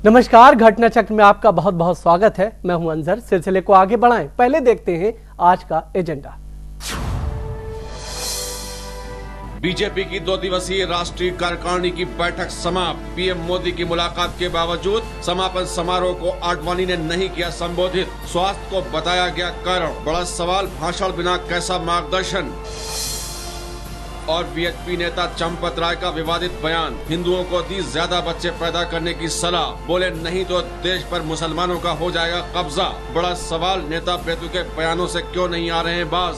नमस्कार, घटना चक्र में आपका बहुत बहुत स्वागत है। मैं हूं अंजर। सिलसिले को आगे बढ़ाएं, पहले देखते हैं आज का एजेंडा। बीजेपी की 2 दिवसीय राष्ट्रीय कार्यकारिणी की बैठक समाप्त। पीएम मोदी की मुलाकात के बावजूद समापन समारोह को आडवाणी ने नहीं किया संबोधित। स्वास्थ्य को बताया गया कारण। बड़ा सवाल, भाषण बिना कैसा मार्गदर्शन। और बीएचपी नेता चंपत राय का विवादित बयान। हिंदुओं को दी ज्यादा बच्चे पैदा करने की सलाह। बोले नहीं तो देश पर मुसलमानों का हो जाएगा कब्जा। बड़ा सवाल, नेता बेतु के बयानों से क्यों नहीं आ रहे हैं बाज।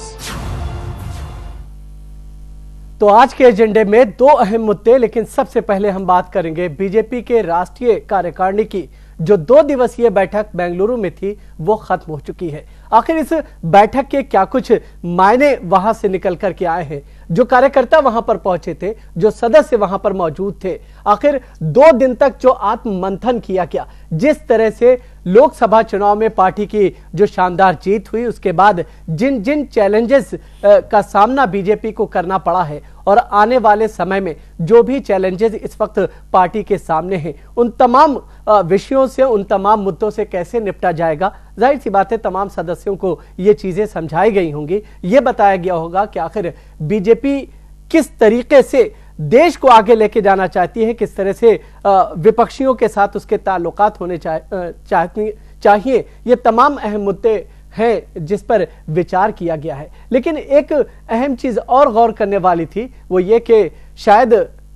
तो आज के एजेंडे में 2 अहम मुद्दे, लेकिन सबसे पहले हम बात करेंगे बीजेपी के राष्ट्रीय कार्यकारिणी की। जो 2 दिवसीय बैठक बेंगलुरु में थी वो खत्म हो चुकी है। आखिर इस बैठक के क्या कुछ मायने वहां से निकल करके आए हैं? जो कार्यकर्ता वहां पर पहुंचे थे, जो सदस्य वहां पर मौजूद थे, आखिर 2 दिन तक जो आत्म मंथन किया गया, जिस तरह से लोकसभा चुनाव में पार्टी की जो शानदार जीत हुई, उसके बाद जिन जिन चैलेंजेस का सामना बीजेपी को करना पड़ा है और आने वाले समय में जो भी चैलेंजेस इस वक्त पार्टी के सामने हैं, उन तमाम विषयों से, उन तमाम मुद्दों से कैसे निपटा जाएगा। जाहिर सी बात है तमाम सदस्यों को ये चीजें समझाई गई होंगी, ये बताया गया होगा कि आखिर बीजेपी किस तरीके से देश को आगे लेके जाना चाहती है, किस तरह से विपक्षियों के साथ उसके ताल्लुकात होने चाहिए। ये तमाम अहम मुद्दे हैं जिस पर विचार किया गया है। लेकिन एक अहम चीज और गौर करने वाली थी, वो ये कि शायद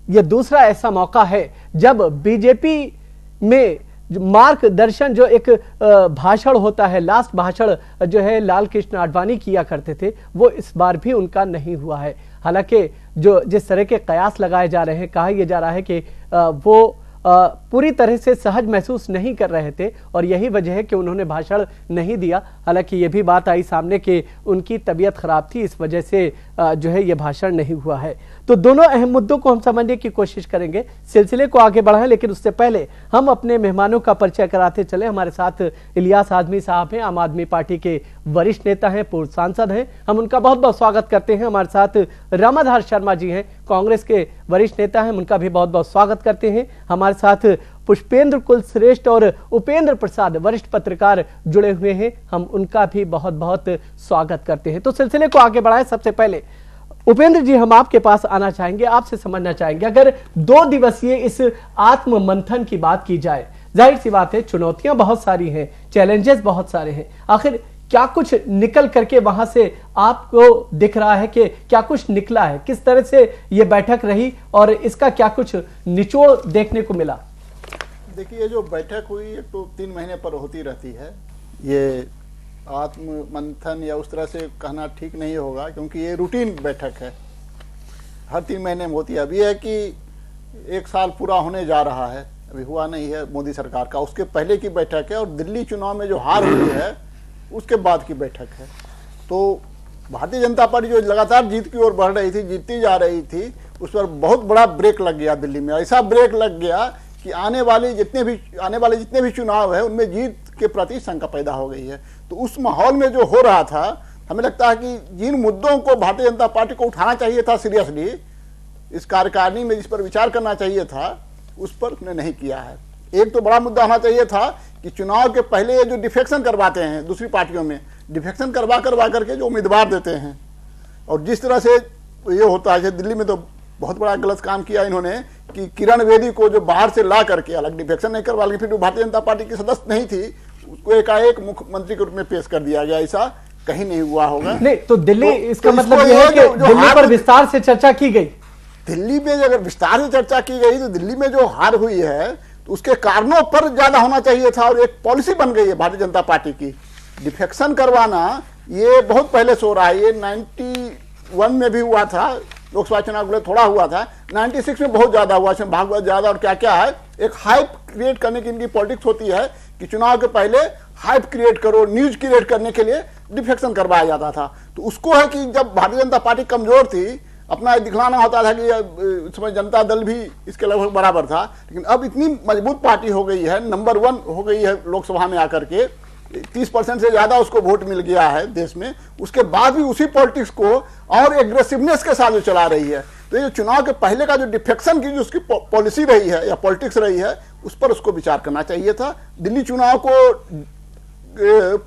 ये दूसरा ऐसा मौका है जब बीजेपी में मार्गदर्शन, जो एक भाषण होता है, लास्ट भाषण जो है लाल कृष्ण आडवाणी किया करते थे, वो इस बार भी उनका नहीं हुआ है। हालांकि जो जिस तरह के कयास लगाए जा रहे हैं, कहा यह जा रहा है कि वो पूरी तरह से सहज महसूस नहीं कर रहे थे और यही वजह है कि उन्होंने भाषण नहीं दिया। हालांकि ये भी बात आई सामने कि उनकी तबीयत खराब थी, इस वजह से जो है ये भाषण नहीं हुआ है। तो दोनों अहम मुद्दों को हम समझने की कोशिश करेंगे, सिलसिले को आगे बढ़ाएं। लेकिन उससे पहले हम अपने मेहमानों का परिचय कराते चले। हमारे साथ इलियास आजमी साहब हैं, आम आदमी पार्टी के वरिष्ठ नेता हैं, पूर्व सांसद हैं। हम उनका बहुत बहुत स्वागत करते हैं। हमारे साथ रामाधार शर्मा जी हैं, कांग्रेस के वरिष्ठ नेता हैं, उनका भी बहुत बहुत स्वागत करते हैं। हमारे साथ पुष्पेंद्र कुलश्रेष्ठ और उपेंद्र प्रसाद वरिष्ठ पत्रकार जुड़े हुए हैं, हम उनका भी बहुत बहुत स्वागत करते हैं। तो सिलसिले को आगे बढ़ाएं। सबसे पहले उपेंद्र जी, हम आपके पास आना चाहेंगे, आपसे समझना चाहेंगे, अगर 2 दिवसीय इस आत्म मंथन की बात की जाए, जाहिर सी बात है चुनौतियां बहुत सारी हैं, चैलेंजेस बहुत सारे हैं, आखिर क्या कुछ निकल करके वहां से आपको दिख रहा है कि क्या कुछ निकला है? किस तरह से ये बैठक रही और इसका क्या कुछ निचोड़ देखने को मिला? देखिए, ये जो बैठक हुई ये तो 3 महीने पर होती रहती है। ये आत्म मंथन या उस तरह से कहना ठीक नहीं होगा, क्योंकि ये रूटीन बैठक है, हर 3 महीने में होती है। अभी है कि 1 साल पूरा होने जा रहा है, अभी हुआ नहीं है मोदी सरकार का, उसके पहले की बैठक है। और दिल्ली चुनाव में जो हार हुई है उसके बाद की बैठक है। तो भारतीय जनता पार्टी जो लगातार जीत की ओर बढ़ रही थी, जीतती जा रही थी, उस पर बहुत बड़ा ब्रेक लग गया दिल्ली में। ऐसा ब्रेक लग गया कि आने वाले जितने भी चुनाव है उनमें जीत के प्रति शंका पैदा हो गई है। तो उस माहौल में जो हो रहा था, हमें लगता है कि जिन मुद्दों को भारतीय जनता पार्टी को उठाना चाहिए था सीरियसली इस कार्यकारिणी में, जिस पर विचार करना चाहिए था, उस पर उसने नहीं किया है। एक तो बड़ा मुद्दा होना चाहिए था कि चुनाव के पहले ये जो डिफेक्शन करवाते हैं दूसरी पार्टियों में, डिफेक्शन करवा करके जो उम्मीदवार देते हैं, और जिस तरह से ये होता है, दिल्ली में तो बहुत बड़ा गलत काम किया इन्होंने कि किरण बेदी को जो बाहर से ला करके, अलग डिफेक्शन नहीं करवा, लेकिन फिर जो भारतीय जनता पार्टी की सदस्य नहीं थी उसको एकाएक मुख्यमंत्री के रूप में पेश कर दिया गया। ऐसा कहीं नहीं हुआ होगा। नहीं तो दिल्ली, इसका मतलब यह है कि दिल्ली पर विस्तार से चर्चा की गई। दिल्ली में अगर विस्तार से चर्चा की गई तो दिल्ली में जो हार हुई है तो उसके कारणों पर ज्यादा होना चाहिए था। और एक पॉलिसी बन गई है भारतीय जनता पार्टी की, डिफेक्शन करवाना ये बहुत पहले से हो रहा है। ये 91 में भी हुआ था, लोकसभा चुनाव के थोड़ा हुआ था, 96 में बहुत ज्यादा हुआ, इसमें भागवत ज्यादा। और क्या क्या है, एक हाइप क्रिएट करने की इनकी पॉलिटिक्स होती है कि चुनाव के पहले हाइप क्रिएट करो, न्यूज क्रिएट करने के लिए डिफेक्शन करवाया जाता था। तो उसको है कि जब भारतीय जनता पार्टी कमजोर थी, अपना दिखलाना होता था कि उस समय जनता दल भी इसके लगभग बराबर था। लेकिन अब इतनी मजबूत पार्टी हो गई है, नंबर 1 हो गई है लोकसभा में आकर के, 30% से ज्यादा उसको वोट मिल गया है देश में, उसके बाद भी उसी पॉलिटिक्स को और एग्रेसिवनेस के साथ जो चला रही है। तो ये चुनाव के पहले का जो डिफेक्शन की जो उसकी पॉलिसी रही है या पॉलिटिक्स रही है, उस पर उसको विचार करना चाहिए था। दिल्ली चुनाव को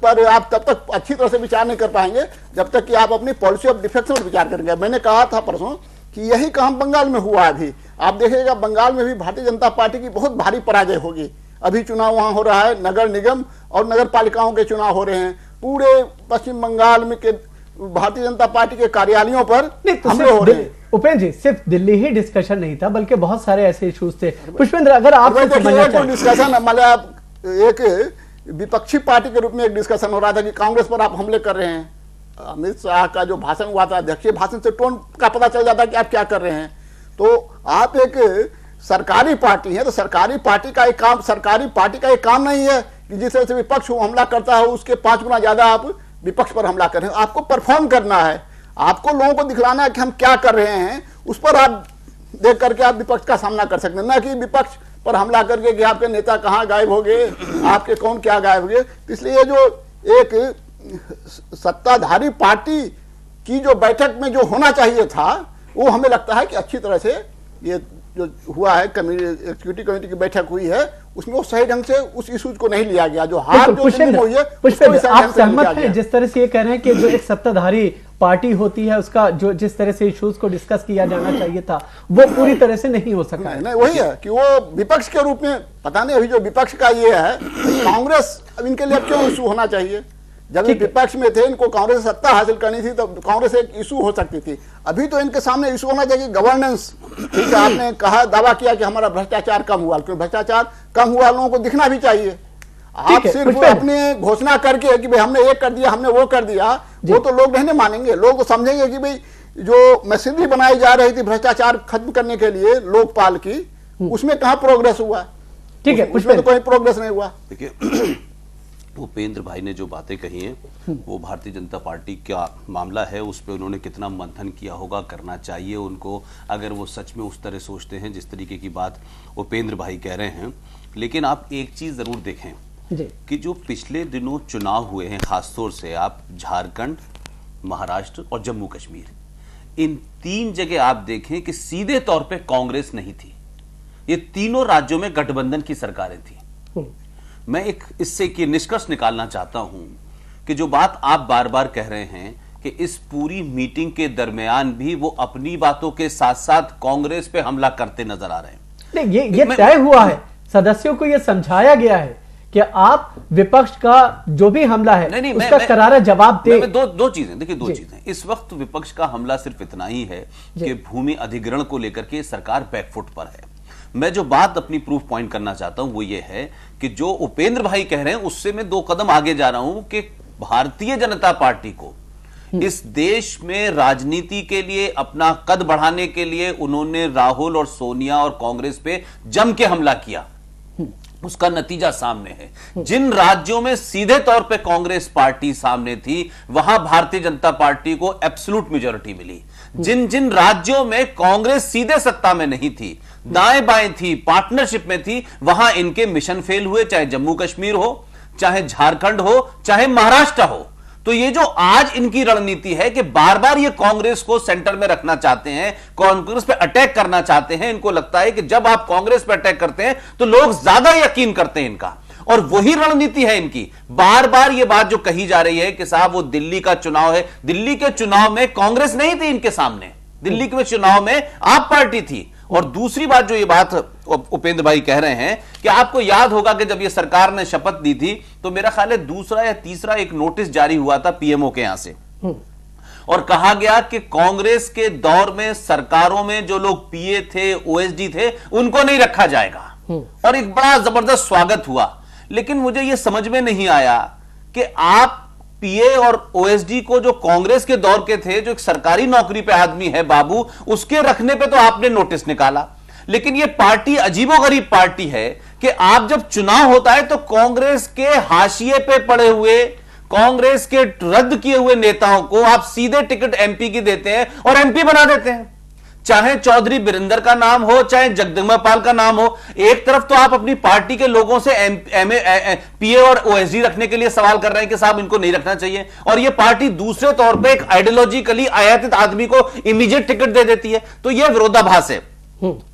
पर आप तब तक अच्छी तरह से विचार नहीं कर पाएंगे जब तक कि आप अपनी पॉलिसी ऑफ डिफेक्शन पर विचार करेंगे। मैंने कहा था परसों कि यही काम बंगाल में हुआ। अभी आप देखिएगा बंगाल में भी भारतीय जनता पार्टी की बहुत भारी पराजय होगी। अभी चुनाव वहां हो रहा है, नगर निगम और नगर पालिकाओं के चुनाव हो रहे हैं। पूरे पश्चिम बंगाल में के भारतीय जनता पार्टी के कार्यालयों पर हमले हो रहे हैं। उपेंद्र जी, सिर्फ दिल्ली ही डिस्कशन नहीं था, बल्कि बहुत सारे ऐसे इश्यूज थे। पुष्पेंद्र, अगर आप डिस्कशन मतलब एक विपक्षी पार्टी के रूप में एक डिस्कशन हो रहा था कि कांग्रेस पर आप हमले कर रहे हैं। अमित शाह का जो भाषण हुआ था, अध्यक्षीय भाषण से टोन का पता चल जाता है कि आप क्या कर रहे हैं। तो आप एक सरकारी पार्टी है, तो सरकारी पार्टी का एक काम नहीं है कि जिस तरह से विपक्ष हमला करता है उसके 5 गुना ज्यादा आप विपक्ष पर हमला कर रहे हैं। आपको परफॉर्म करना है, आपको लोगों को दिखलाना है कि हम क्या कर रहे हैं। उस पर आप देख करके आप विपक्ष का सामना कर सकते हैं, ना कि विपक्ष पर हमला करके कि आपके नेता कहां गायब हो गए, आपके कौन क्या गायब हो गए। इसलिए जो एक सत्ताधारी पार्टी की जो बैठक में जो होना चाहिए था, वो हमें लगता है कि अच्छी तरह से ये जो हुआ है, एग्जीक्यूटिव कमेटी की बैठक हुई है, उसमें वो सही ढंग से उस इशूज को नहीं लिया गया। जो हार जो हुई है, आप सहमत हैं जिस तरह से ये कह रहे हैं कि जो एक सत्ताधारी पार्टी होती है उसका जो जिस तरह से इश्यूज को डिस्कस किया जाना चाहिए था वो पूरी तरह से नहीं हो सका? नहीं, वही है कि वो विपक्ष के रूप में, पता नहीं अभी जो विपक्ष का ये है, कांग्रेस अब इनके लिए क्यों इशू होना चाहिए? जब ये विपक्ष में थे, इनको कांग्रेस से सत्ता हासिल करनी थी, तो कांग्रेस एक इशू हो सकती थी। अभी तो इनके सामने इशू होना चाहिए गवर्नेंस। ठीक है, आपने कहा, दावा किया कि हमारा भ्रष्टाचार कम हुआ, क्योंकि भ्रष्टाचार कम हुआ लोगों को दिखना भी चाहिए। आप सिर्फ अपने घोषणा करके कि भाई हमने ये कर दिया, हमने वो कर दिया, वो तो लोग नहीं मानेंगे। लोग तो समझेंगे कि भाई जो मशीनरी बनाई जा रही थी भ्रष्टाचार खत्म करने के लिए लोकपाल की, उसमें कहां प्रोग्रेस हुआ? ठीक है, उसमें तो कोई प्रोग्रेस नहीं हुआ। देखिए, उपेंद्र भाई ने जो बातें कही हैं वो भारतीय जनता पार्टी का मामला है, उस पर उन्होंने कितना मंथन किया होगा, करना चाहिए उनको, अगर वो सच में उस तरह सोचते हैं जिस तरीके की बात उपेंद्र भाई कह रहे हैं। लेकिन आप एक चीज जरूर देखें कि जो पिछले दिनों चुनाव हुए हैं, खासतौर से आप झारखंड, महाराष्ट्र और जम्मू कश्मीर, इन 3 जगह आप देखें कि सीधे तौर पे कांग्रेस नहीं थी। ये तीनों राज्यों में गठबंधन की सरकारें थी। मैं एक इससे की निष्कर्ष निकालना चाहता हूं कि जो बात आप बार बार कह रहे हैं कि इस पूरी मीटिंग के दरमियान भी वो अपनी बातों के साथ साथ कांग्रेस पे हमला करते नजर आ रहे हैं। नहीं, ये तय हुआ है, सदस्यों को यह समझाया गया है कि आप विपक्ष का जो भी हमला है उसका करारा जवाब दे। दो चीजें देखिए, दो चीजें। इस वक्त विपक्ष का हमला सिर्फ इतना ही है कि भूमि अधिग्रहण को लेकर के सरकार बैकफुट पर है। मैं जो बात अपनी प्रूफ पॉइंट करना चाहता हूं वो ये है कि जो उपेंद्र भाई कह रहे हैं उससे मैं 2 कदम आगे जा रहा हूं कि भारतीय जनता पार्टी को इस देश में राजनीति के लिए अपना कद बढ़ाने के लिए उन्होंने राहुल और सोनिया और कांग्रेस पे जम के हमला किया। उसका नतीजा सामने है। जिन राज्यों में सीधे तौर पे कांग्रेस पार्टी सामने थी वहां भारतीय जनता पार्टी को एब्सोल्यूट मेजॉरिटी मिली। जिन जिन राज्यों में कांग्रेस सीधे सत्ता में नहीं थी, दाएं बाएं थी, पार्टनरशिप में थी, वहां इनके मिशन फेल हुए, चाहे जम्मू कश्मीर हो, चाहे झारखंड हो, चाहे महाराष्ट्र हो। तो ये जो आज इनकी रणनीति है कि बार बार ये कांग्रेस को सेंटर में रखना चाहते हैं, कांग्रेस पे अटैक करना चाहते हैं। इनको लगता है कि जब आप कांग्रेस पे अटैक करते हैं तो लोग ज्यादा यकीन करते हैं इनका, और वही रणनीति है इनकी। बार बार ये बात जो कही जा रही है कि साहब वो दिल्ली का चुनाव है, दिल्ली के चुनाव में कांग्रेस नहीं थी इनके सामने, दिल्ली के चुनाव में आप पार्टी थी। और दूसरी बात जो ये बात उपेंद्र भाई कह रहे हैं कि आपको याद होगा कि जब ये सरकार ने शपथ दी थी तो मेरा ख्याल है दूसरा या तीसरा एक नोटिस जारी हुआ था पीएमओ के यहां से, और कहा गया कि कांग्रेस के दौर में सरकारों में जो लोग पीए थे, ओएसडी थे, उनको नहीं रखा जाएगा। और एक बड़ा जबरदस्त स्वागत हुआ। लेकिन मुझे यह समझ में नहीं आया कि आप पीए और ओएसडी को जो कांग्रेस के दौर के थे, जो एक सरकारी नौकरी पे आदमी है बाबू, उसके रखने पे तो आपने नोटिस निकाला। लेकिन ये पार्टी अजीबोगरीब पार्टी है कि आप जब चुनाव होता है तो कांग्रेस के हाशिए पे पड़े हुए, कांग्रेस के रद्द किए हुए नेताओं को आप सीधे टिकट एमपी की देते हैं और एमपी बना देते हैं। चाहे चौधरी बिरेंद्र का नाम हो, चाहे जगदम्बा पाल का नाम हो। एक तरफ तो आप अपनी पार्टी के लोगों से पीए और ओएसडी रखने के लिए सवाल कर रहे हैं कि साहब इनको नहीं रखना चाहिए, और ये पार्टी दूसरे तौर पे एक आइडियोलॉजिकली आयातित आदमी को इमीडिएट टिकट दे देती है। तो यह विरोधाभास है।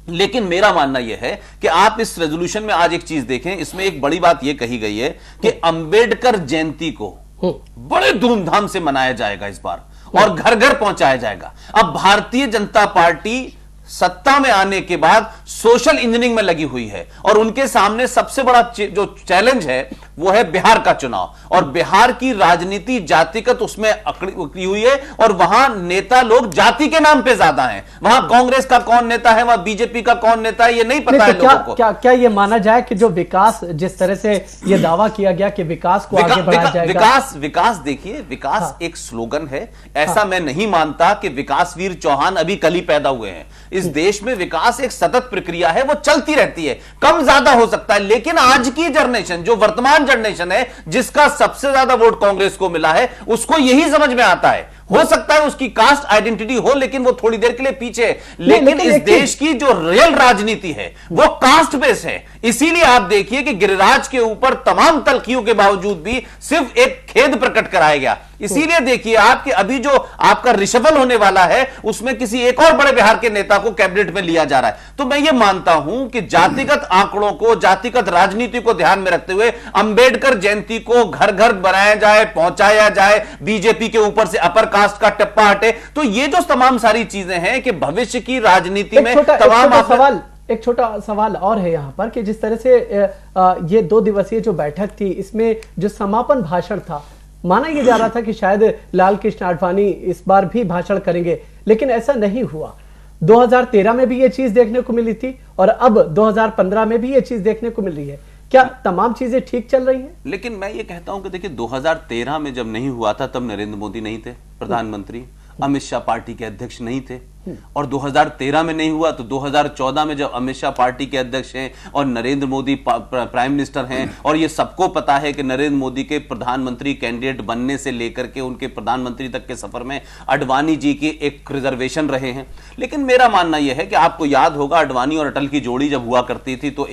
लेकिन मेरा मानना यह है कि आप इस रेजोल्यूशन में आज एक चीज देखें, इसमें एक बड़ी बात यह कही गई है कि अंबेडकर जयंती को बड़े धूमधाम से मनाया जाएगा इस बार, और घर घर पहुंचाया जाएगा। अब भारतीय जनता पार्टी सत्ता में आने के बाद सोशल इंजीनियरिंग में लगी हुई है, और उनके सामने सबसे बड़ा जो चैलेंज है वो है बिहार का चुनाव, और बिहार की राजनीति जातिगत उसमें अकड़ी हुई है, और वहां नेता लोग जाति के नाम पे ज्यादा हैं। वहां कांग्रेस का कौन नेता है, वहां बीजेपी का कौन नेता है, ये नहीं पता है लोगों को। क्या ये माना जाए कि जो विकास, जिस तरह से ये दावा किया गया कि विकास को आगे बढ़ाया जाएगा? विकास देखिए, विकास एक स्लोगन है। ऐसा मैं नहीं मानता कि विकासवीर चौहान अभी कल ही पैदा हुए हैं। इस देश में विकास एक सतत प्रक्रिया है, वो चलती रहती है, कम ज्यादा हो सकता है। लेकिन आज की जनरेशन, जो वर्तमान जनरेशन है, जिसका सबसे ज्यादा वोट कांग्रेस को मिला है, उसको यही समझ में आता है। हो सकता है उसकी कास्ट आइडेंटिटी हो, लेकिन वो थोड़ी देर के लिए पीछे है। लेकिन इस देश की जो रियल राजनीति है वो कास्ट बेस है। इसीलिए आप देखिए कि गिरिराज के ऊपर तमाम तलखियों के बावजूद भी सिर्फ एक खेद प्रकट कराया गया। इसीलिए देखिए आपके अभी जो आपका रिशफल होने वाला है, उसमें किसी एक और बड़े बिहार के नेता को कैबिनेट में लिया जा रहा है। तो मैं ये मानता हूं कि जातिगत आंकड़ों को, जातिगत राजनीति को ध्यान में रखते हुए अंबेडकर जयंती को घर घर बनाया जाए, पहुंचाया जाए, बीजेपी के ऊपर से अपर कास्ट का टप्पा हटे। तो ये जो तमाम सारी चीजें हैं कि भविष्य की राजनीति में तमाम एक छोटा सवाल और है यहाँ पर कि जिस तरह से ये 2 दिवसीय जो बैठक थी, इसमें जो समापन भाषण था, माना यह जा रहा था कि शायद लाल कृष्ण आडवाणी इस बार भी भाषण करेंगे, लेकिन ऐसा नहीं हुआ। 2013 में भी ये चीज देखने को मिली थी, और अब 2015 में भी ये चीज देखने को मिल रही है। क्या तमाम चीजें ठीक चल रही हैं? लेकिन मैं ये कहता हूं कि देखिए 2013 में जब नहीं हुआ था, तब नरेंद्र मोदी नहीं थे प्रधानमंत्री, अमित शाह पार्टी के अध्यक्ष नहीं थे, और 2013 में नहीं हुआ तो 2014 में जब अमित शाह पार्टी के अध्यक्ष हैं और नरेंद्र मोदी प्राइम मिनिस्टर हैं, और ये सबको पता है कि नरेंद्र मोदी के प्रधानमंत्री कैंडिडेट बनने से लेकर के उनके प्रधानमंत्री तक के सफर में अडवाणी जी की एक रिजर्वेशन रहे हैं। लेकिन मेरा मानना यह है कि आपको याद होगा, अडवाणी और अटल की जोड़ी जब हुआ करती थी तो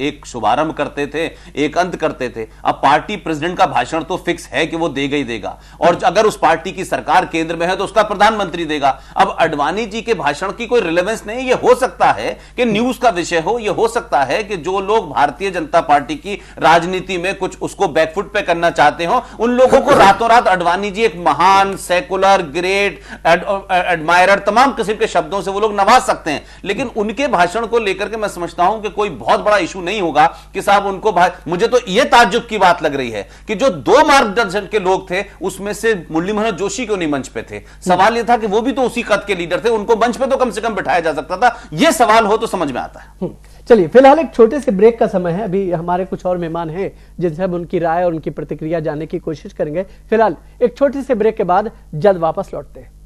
एक शुभारंभ करते थे, एक अंत करते थे। अब पार्टी प्रेसिडेंट का भाषण तो फिक्स है कि वो देगा ही देगा, और अगर उस पार्टी की सरकार केंद्र में है तो उसका प्रधानमंत्री देगा। अब अडवाणी जी के भाषण की कोई रिलेवेंस नहीं। ये हो सकता है कि न्यूज का विषय हो, ये हो सकता है कि जो लोग भारतीय जनता पार्टी की राजनीति में कुछ उसको बैकफुट पे करना चाहते हो, उन लोगों को रातों रात अडवाणी जी एक महान, सेकुलर, ग्रेट, एडमायरर, तमाम किस्म के शब्दों से वो लोग नवाज सकते हैं। लेकिन उनके भाषण को लेकर के मैं समझता हूं कि कोई बहुत बड़ा इशू नहीं होगा कि साहब उनको मुझे तो यह ताज्जुब की बात लग रही है कि जो 2 मार्गदर्शन के लोग थे, उसमें से मुरली मनोहर जोशी क्यों नहीं मंच पे थे? सवाल यह था कि वो भी तो उसी कद के लीडर थे, उनको मंच पे तो कम से कम बिठाया जा सकता था। यह सवाल हो तो समझ में आता है। चलिए, फिलहाल एक छोटे से ब्रेक का समय है। अभी हमारे कुछ और मेहमान हैं जिनसे हम उनकी राय और उनकी प्रतिक्रिया जानने की कोशिश करेंगे। फिलहाल एक छोटे से ब्रेक के बाद जल्द वापस लौटते हैं।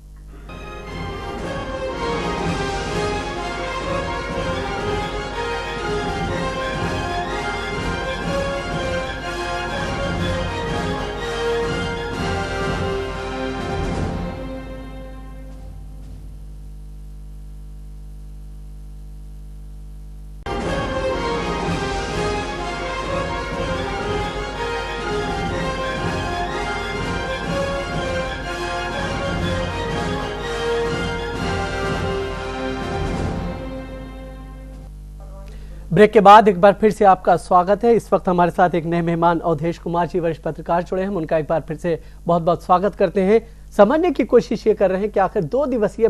ब्रेक के बाद एक बार फिर से आपका स्वागत है। इस वक्त हमारे साथ एक नए मेहमान अवधेश कुमार जी, वरिष्ठ पत्रकार जुड़े हैं। हम उनका एक बार फिर से बहुत बहुत स्वागत करते हैं। समझने की कोशिश ये कर रहे हैं कि आखिर 2 दिवसीय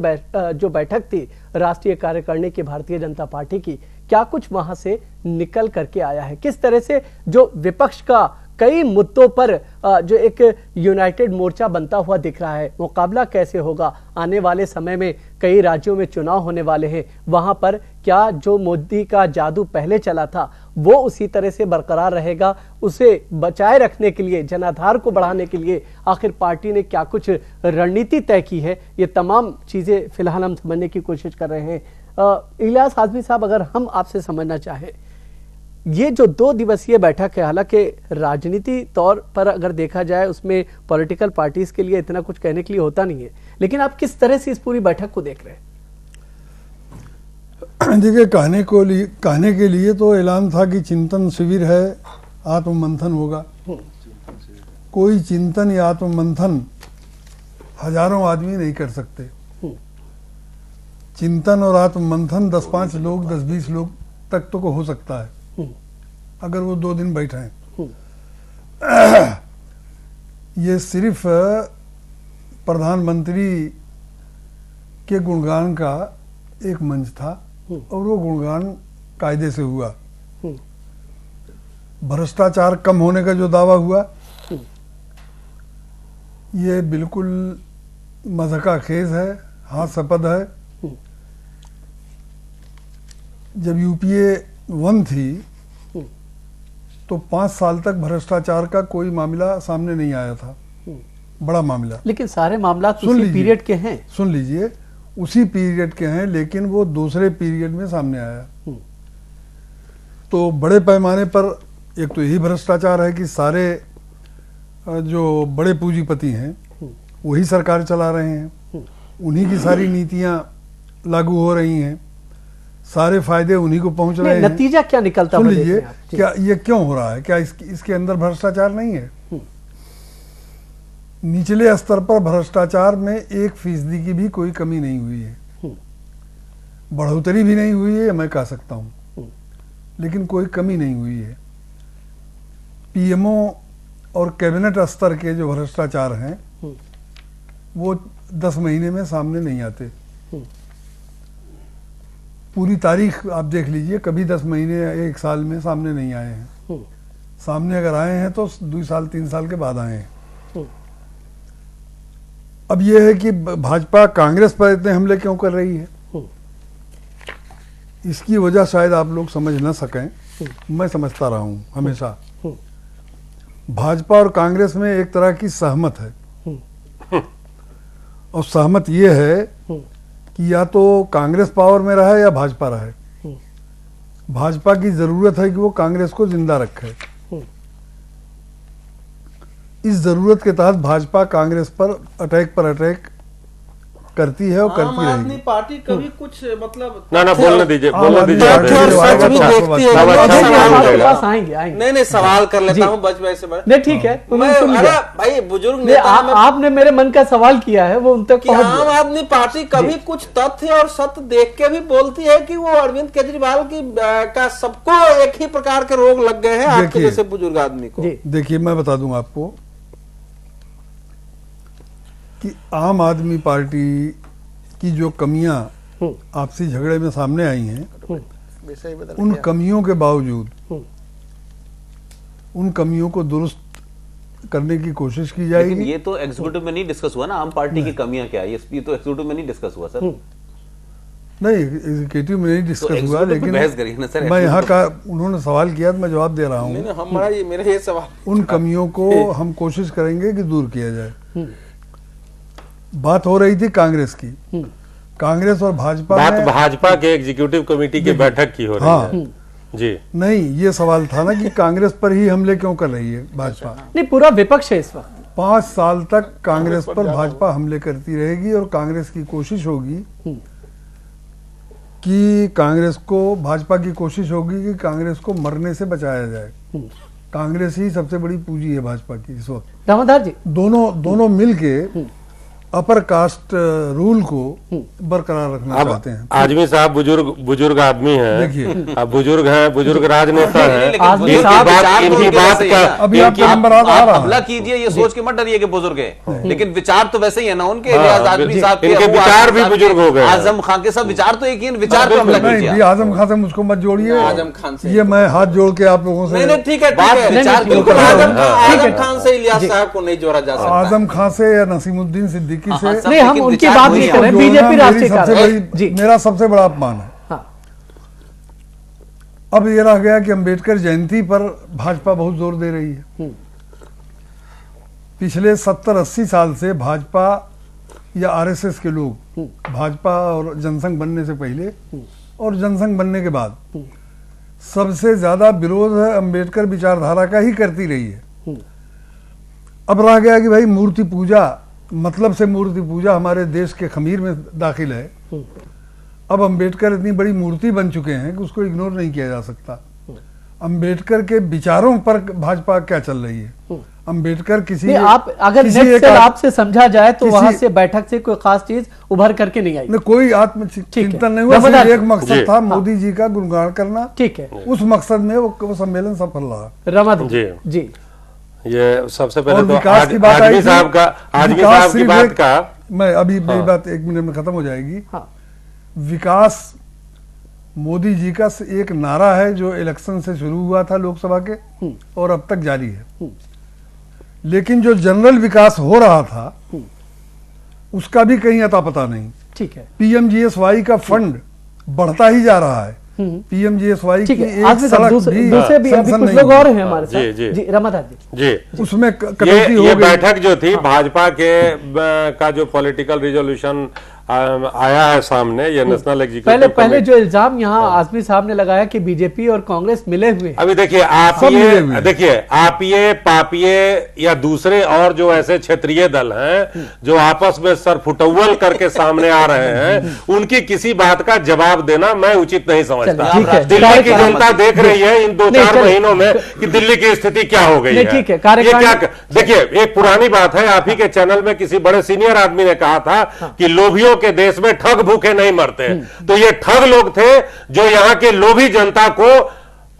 जो बैठक थी राष्ट्रीय कार्यकारिणी की भारतीय जनता पार्टी की, क्या कुछ वहां से निकल करके आया है? किस तरह से जो विपक्ष का कई मुद्दों पर जो एक यूनाइटेड मोर्चा बनता हुआ दिख रहा है, मुकाबला कैसे होगा? आने वाले समय में कई राज्यों में चुनाव होने वाले हैं, वहां पर क्या जो मोदी का जादू पहले चला था वो उसी तरह से बरकरार रहेगा? उसे बचाए रखने के लिए, जनाधार को बढ़ाने के लिए आखिर पार्टी ने क्या कुछ रणनीति तय की है? ये तमाम चीजें फिलहाल हम समझने की कोशिश कर रहे हैं। इलियास हाशमी साहब, अगर हम आपसे समझना चाहें, ये जो 2 दिवसीय बैठक है, हालांकि राजनीति तौर पर अगर देखा जाए उसमें पॉलिटिकल पार्टीज के लिए इतना कुछ कहने के लिए होता नहीं है, लेकिन आप किस तरह से इस पूरी बैठक को देख रहे हैं? देखिए, कहने के लिए तो ऐलान था कि चिंतन शिविर है, आत्ममंथन होगा। कोई चिंतन या आत्ममंथन हजारों आदमी नहीं कर सकते। चिंतन और आत्ममंथन 10-5 लोग 10-20 लोग तक तो हो सकता है, अगर वो 2 दिन बैठे हैं। ये सिर्फ प्रधानमंत्री के गुणगान का एक मंच था और वो गुणगान कायदे से हुआ। भ्रष्टाचार कम होने का जो दावा हुआ, ये बिल्कुल मज़ाका खेज है, हास्यास्पद है। जब यूपीए 1 थी तो 5 साल तक भ्रष्टाचार का कोई मामला सामने नहीं आया था, बड़ा मामला। लेकिन सारे मामला उसी पीरियड के हैं। सुन लीजिए, उसी पीरियड के हैं, लेकिन वो दूसरे पीरियड में सामने आया। तो बड़े पैमाने पर एक तो यही भ्रष्टाचार है कि सारे जो बड़े पूंजीपति हैं वही सरकार चला रहे हैं, उन्हीं की सारी नीतियां लागू हो रही हैं, सारे फायदे उन्हीं को पहुंच रहे हैं। नतीजा क्या निकलता है? सुन लीजिए, क्या ये क्यों हो रहा है? क्या इसके अंदर भ्रष्टाचार नहीं है? निचले स्तर पर भ्रष्टाचार में 1% की भी कोई कमी नहीं हुई है, बढ़ोतरी भी नहीं हुई है, मैं कह सकता हूं, लेकिन कोई कमी नहीं हुई है। पीएमओ और कैबिनेट स्तर के जो भ्रष्टाचार हैं वो 10 महीने में सामने नहीं आते। पूरी तारीख आप देख लीजिए, कभी 10 महीने या 1 साल में सामने नहीं आए हैं। सामने अगर आए हैं तो 2 साल 3 साल के बाद आए हैं। अब यह है कि भाजपा कांग्रेस पर इतने हमले क्यों कर रही है, इसकी वजह शायद आप लोग समझ न सकें, मैं समझता रहा हूं हमेशा। भाजपा और कांग्रेस में एक तरह की सहमत है, और सहमत ये है कि या तो कांग्रेस पावर में रहे या भाजपा रहे। भाजपा की जरूरत है कि वो कांग्रेस को जिंदा रखे। इस जरूरत के तहत भाजपा कांग्रेस पर अटैक करती है और करती रहेगी। आम आदमी पार्टी कभी कुछ मतलब ना बोलने दीजिए, नहीं सवाल कर लेता हूँ बच वैसे नहीं, ठीक है। भाई बुजुर्ग आपने मेरे मन का सवाल किया है, वो उन तक पहुंच गया। आम आदमी पार्टी कभी कुछ तथ्य और सत्य देख के भी बोलती है कि वो अरविंद केजरीवाल की का सबको एक ही प्रकार के रोग लग गए हैं आपके जैसे बुजुर्ग आदमी को। देखिए, मैं बता दूं आपको कि आम आदमी पार्टी की जो कमियां आपसी झगड़े में सामने आई हैं, उन कमियों के बावजूद उन कमियों को दुरुस्त करने की कोशिश की जाएगी। लेकिन ये तो एग्जीक्यूटिव में नहीं डिस्कस हुआ ना, आम पार्टी की कमियां क्या है, ये तो एग्जीक्यूटिव में नहीं डिस्कस हुआ सर। नहीं, एग्जीक्यूटिव में नहीं डिस्कस हुआ, लेकिन बहस करिए ना सर। मैं यहाँ का उन्होंने सवाल किया तो मैं जवाब दे रहा हूँ। हमारा मेरा ये सवाल, उन कमियों को हम कोशिश करेंगे कि दूर किया जाए। बात हो रही थी कांग्रेस की, कांग्रेस और भाजपा बात भाजपा के एग्जीक्यूटिव कमेटी की बैठक की हो रही है जी। नहीं, ये सवाल था ना कि कांग्रेस पर ही हमले क्यों कर रही है भाजपा? नहीं, पूरा विपक्ष है इस वक्त। 5 साल तक कांग्रेस पर भाजपा हमले करती रहेगी और कांग्रेस की कोशिश होगी कि भाजपा की कोशिश होगी कि कांग्रेस को मरने से बचाया जाए। कांग्रेस ही सबसे बड़ी पूंजी है भाजपा की इस वक्त। दामोदर जी, दोनों मिलके अपर कास्ट रूल को बरकरार रखना चाहते हैं। आजमी साहब बुजुर्ग आदमी हैं, देखिए अब बुजुर्ग हैं, बुजुर्ग राजनेता हैं। अभी आपका नंबर आ रहा है। हमला कीजिए ये सोच के मत डरिए कि बुजुर्ग है, लेकिन विचार तो वैसे ही है ना उनके। आजमी साहब के विचार भी बुजुर्ग हो गए। आजम खान के सब विचार तो एक ही, विचार पे हमला कीजिए। आजम खान से मुझको मत जोड़िए, आजम खान से ये मैं हाथ जोड़ के आप लोगों से। ठीक है, बिल्कुल आजम खान से इलियास साहब को नहीं जोड़ा जा सकता। आजम खान से या नसीमुद्दीन सिद्दीकी से नहीं, हम उनकी बात नहीं कर रहे। बीजेपी राष्ट्रीय कार्य मेरा सबसे बड़ा अपमान है। अब ये रह गया कि अंबेडकर जयंती पर भाजपा बहुत जोर दे रही है। पिछले 70-80 साल से भाजपा या आरएसएस के लोग, भाजपा और जनसंघ बनने से पहले और जनसंघ बनने के बाद, सबसे ज्यादा विरोध अंबेडकर विचारधारा का ही करती रही है। अब रह गया कि भाई मूर्ति पूजा, मतलब से मूर्ति पूजा हमारे देश के खमीर में दाखिल है। अब अंबेडकर इतनी बड़ी मूर्ति बन चुके हैं कि उसको इग्नोर नहीं किया जा सकता। अंबेडकर के विचारों पर भाजपा क्या चल रही है? अंबेडकर किसी आप अगर नेक्स्ट आपसे समझा जाए तो वहां से बैठक से कोई खास चीज उभर करके नहीं आई, कोई आत्मचिंतन नहीं हुआ, सिर्फ एक मकसद था मोदी जी का गुणगान करना। ठीक है, उस मकसद में वो सम्मेलन सफल रहा। रमन जी ये सबसे पहले तो विकास की बात आजमी साहब की बात का मैं अभी मेरी बात 1 मिनट में खत्म हो जाएगी। विकास मोदी जी का एक नारा है जो इलेक्शन से शुरू हुआ था लोकसभा के और अब तक जारी है, लेकिन जो जनरल विकास हो रहा था उसका भी कहीं अता पता नहीं। ठीक है, पीएमजीएसवाई का फंड बढ़ता ही जा रहा है। पीएमजीएसवाई की एक सड़क भी दूसरे भी अभी कुछ लोग और हैं हमारे साथ। जी रमादास जी उसमें कटौती हो ये गई। बैठक जो थी भाजपा के का जो पॉलिटिकल रिजोल्यूशन आया है सामने, ये नेशनल एग्जीक्यूटिव पहले जो इल्जाम यहाँ आजमी साहब ने लगाया कि बीजेपी और कांग्रेस मिले हुए हैं। अभी देखिए आप ये पापिये या दूसरे और जो ऐसे क्षेत्रीय दल हैं जो आपस में सरफुटौल करके सामने आ रहे हैं, उनकी किसी बात का जवाब देना मैं उचित नहीं समझता। दिल्ली की जनता देख रही है इन 2-4 महीनों में कि दिल्ली की स्थिति क्या हो गई है। ठीक है, ये क्या देखिए, एक पुरानी बात है, आप ही के चैनल में किसी बड़े सीनियर आदमी ने कहा था कि लोभियों के देश में ठग भूखे नहीं मरते। तो ये ठग लोग थे जो यहां के लोभी जनता को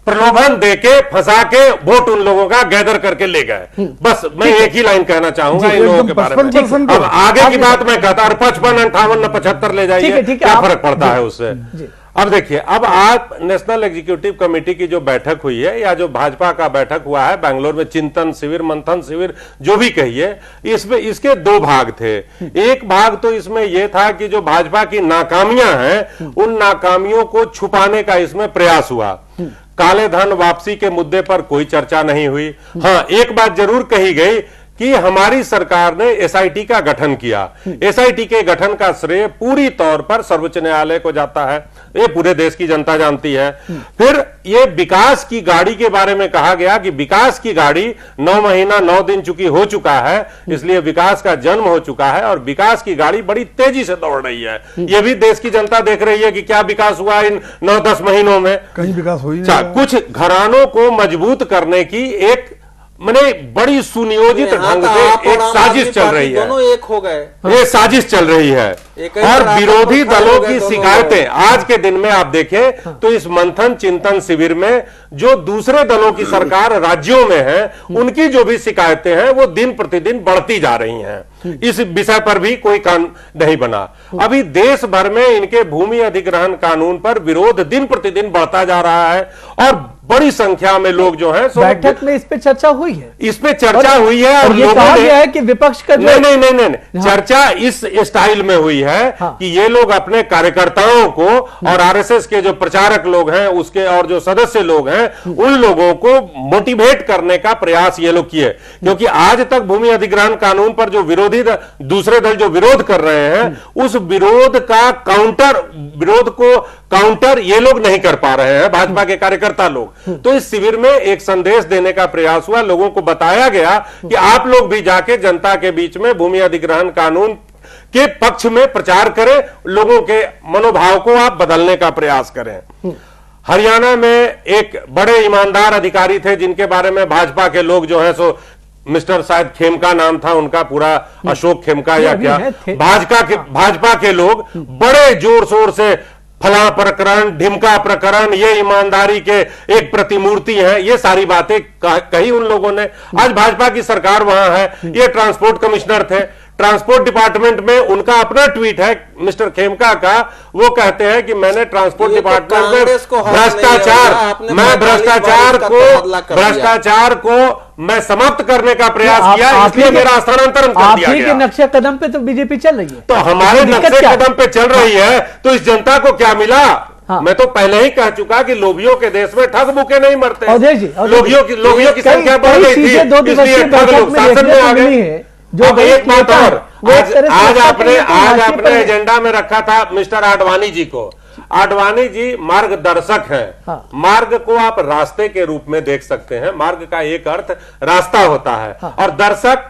प्रलोभन देके फंसा के वोट उन लोगों का गैदर करके ले गए। बस मैं एक ही लाइन कहना चाहूंगा इन लोगों के बारे में। अब आगे की बात मैं कहता, 55, 58, 75 ले जाइए, क्या फर्क पड़ता है उससे। अब देखिए, अब आप नेशनल एग्जीक्यूटिव कमेटी की जो बैठक हुई है या जो भाजपा का बैठक हुआ है बेंगलोर में, चिंतन शिविर, मंथन शिविर, जो भी कहिए, इसमें इसके 2 भाग थे। एक भाग तो इसमें यह था कि जो भाजपा की नाकामियां हैं उन नाकामियों को छुपाने का इसमें प्रयास हुआ। काले धन वापसी के मुद्दे पर कोई चर्चा नहीं हुई। हाँ, एक बात जरूर कही गई कि हमारी सरकार ने एसआईटी का गठन किया। एसआईटी के गठन का श्रेय पूरी तौर पर सर्वोच्च न्यायालय को जाता है, ये पूरे देश की जनता जानती है। फिर ये विकास की गाड़ी के बारे में कहा गया कि विकास की गाड़ी 9 महीना 9 दिन चुकी हो चुका है, इसलिए विकास का जन्म हो चुका है और विकास की गाड़ी बड़ी तेजी से दौड़ रही है। ये भी देश की जनता देख रही है कि क्या विकास हुआ इन 9-10 महीनों में। कहीं विकास हो ही नहीं। कुछ घरानों को मजबूत करने की एक मैंने बड़ी सुनियोजित ढंग से एक साजिश चल रही है। दोनों एक हो गए, ये साजिश चल रही है। और विरोधी दलों की शिकायतें आज के दिन में आप देखें तो इस मंथन चिंतन शिविर में जो दूसरे दलों की सरकार राज्यों में है, उनकी जो भी शिकायतें हैं वो दिन प्रतिदिन बढ़ती जा रही हैं। इस विषय पर भी कोई कानून नहीं बना। अभी देश भर में इनके भूमि अधिग्रहण कानून पर विरोध दिन प्रतिदिन बढ़ता जा रहा है और बड़ी संख्या में लोग जो हैं बैठक में इस पे चर्चा हुई है। इस पे चर्चा हुई है और ये कहा गया है कि विपक्ष का नहीं, चर्चा इस स्टाइल में हुई है कि ये लोग अपने कार्यकर्ताओं को और आरएसएस के जो प्रचारक लोग हैं उसके और जो सदस्य लोग हैं उन लोगों को मोटिवेट करने का प्रयास ये लोग किए, क्योंकि आज तक भूमि अधिग्रहण कानून पर जो दूसरे दल जो विरोध कर रहे हैं उस विरोध को काउंटर ये लोग नहीं कर पा रहे हैं, भाजपा के कार्यकर्ता लोग। तो इस शिविर में एक संदेश देने का प्रयास हुआ, लोगों को बताया गया कि आप लोग भी जाके जनता के बीच में भूमि अधिग्रहण कानून के पक्ष में प्रचार करें, लोगों के मनोभाव को आप बदलने का प्रयास करें। हरियाणा में एक बड़े ईमानदार अधिकारी थे जिनके बारे में भाजपा के लोग जो है सो मिस्टर शायद खेमका नाम था उनका पूरा, अशोक खेमका या क्या, भाजपा के लोग बड़े जोर शोर से फला प्रकरण, ढिमका प्रकरण, ये ईमानदारी के एक प्रतिमूर्ति है, ये सारी बातें कही उन लोगों ने। आज भाजपा की सरकार वहां है, ये ट्रांसपोर्ट कमिश्नर थे, ट्रांसपोर्ट डिपार्टमेंट में उनका अपना ट्वीट है मिस्टर खेमका का, वो कहते हैं कि मैंने ट्रांसपोर्ट डिपार्टमेंट में भ्रष्टाचार को मैं समाप्त करने का प्रयास किया, इसलिए मेरा स्थानांतरण कर दिया गया। नक्शे कदम पे तो बीजेपी चल रही है, तो हमारे नक्शे कदम पे चल रही है तो इस जनता को क्या मिला? मैं तो पहले ही कह चुका कि लोभियों के देश में ठग भूखे नहीं मरते। लोभियों की संख्या बढ़ गई थी, इसलिए ठग लोग शासन में आ गए। जो एक बात और, आज आपने एजेंडा में रखा था मिस्टर आडवाणी जी को। आडवाणी जी मार्गदर्शक हैं। मार्ग को आप रास्ते के रूप में देख सकते हैं। मार्ग का एक अर्थ रास्ता होता है और दर्शक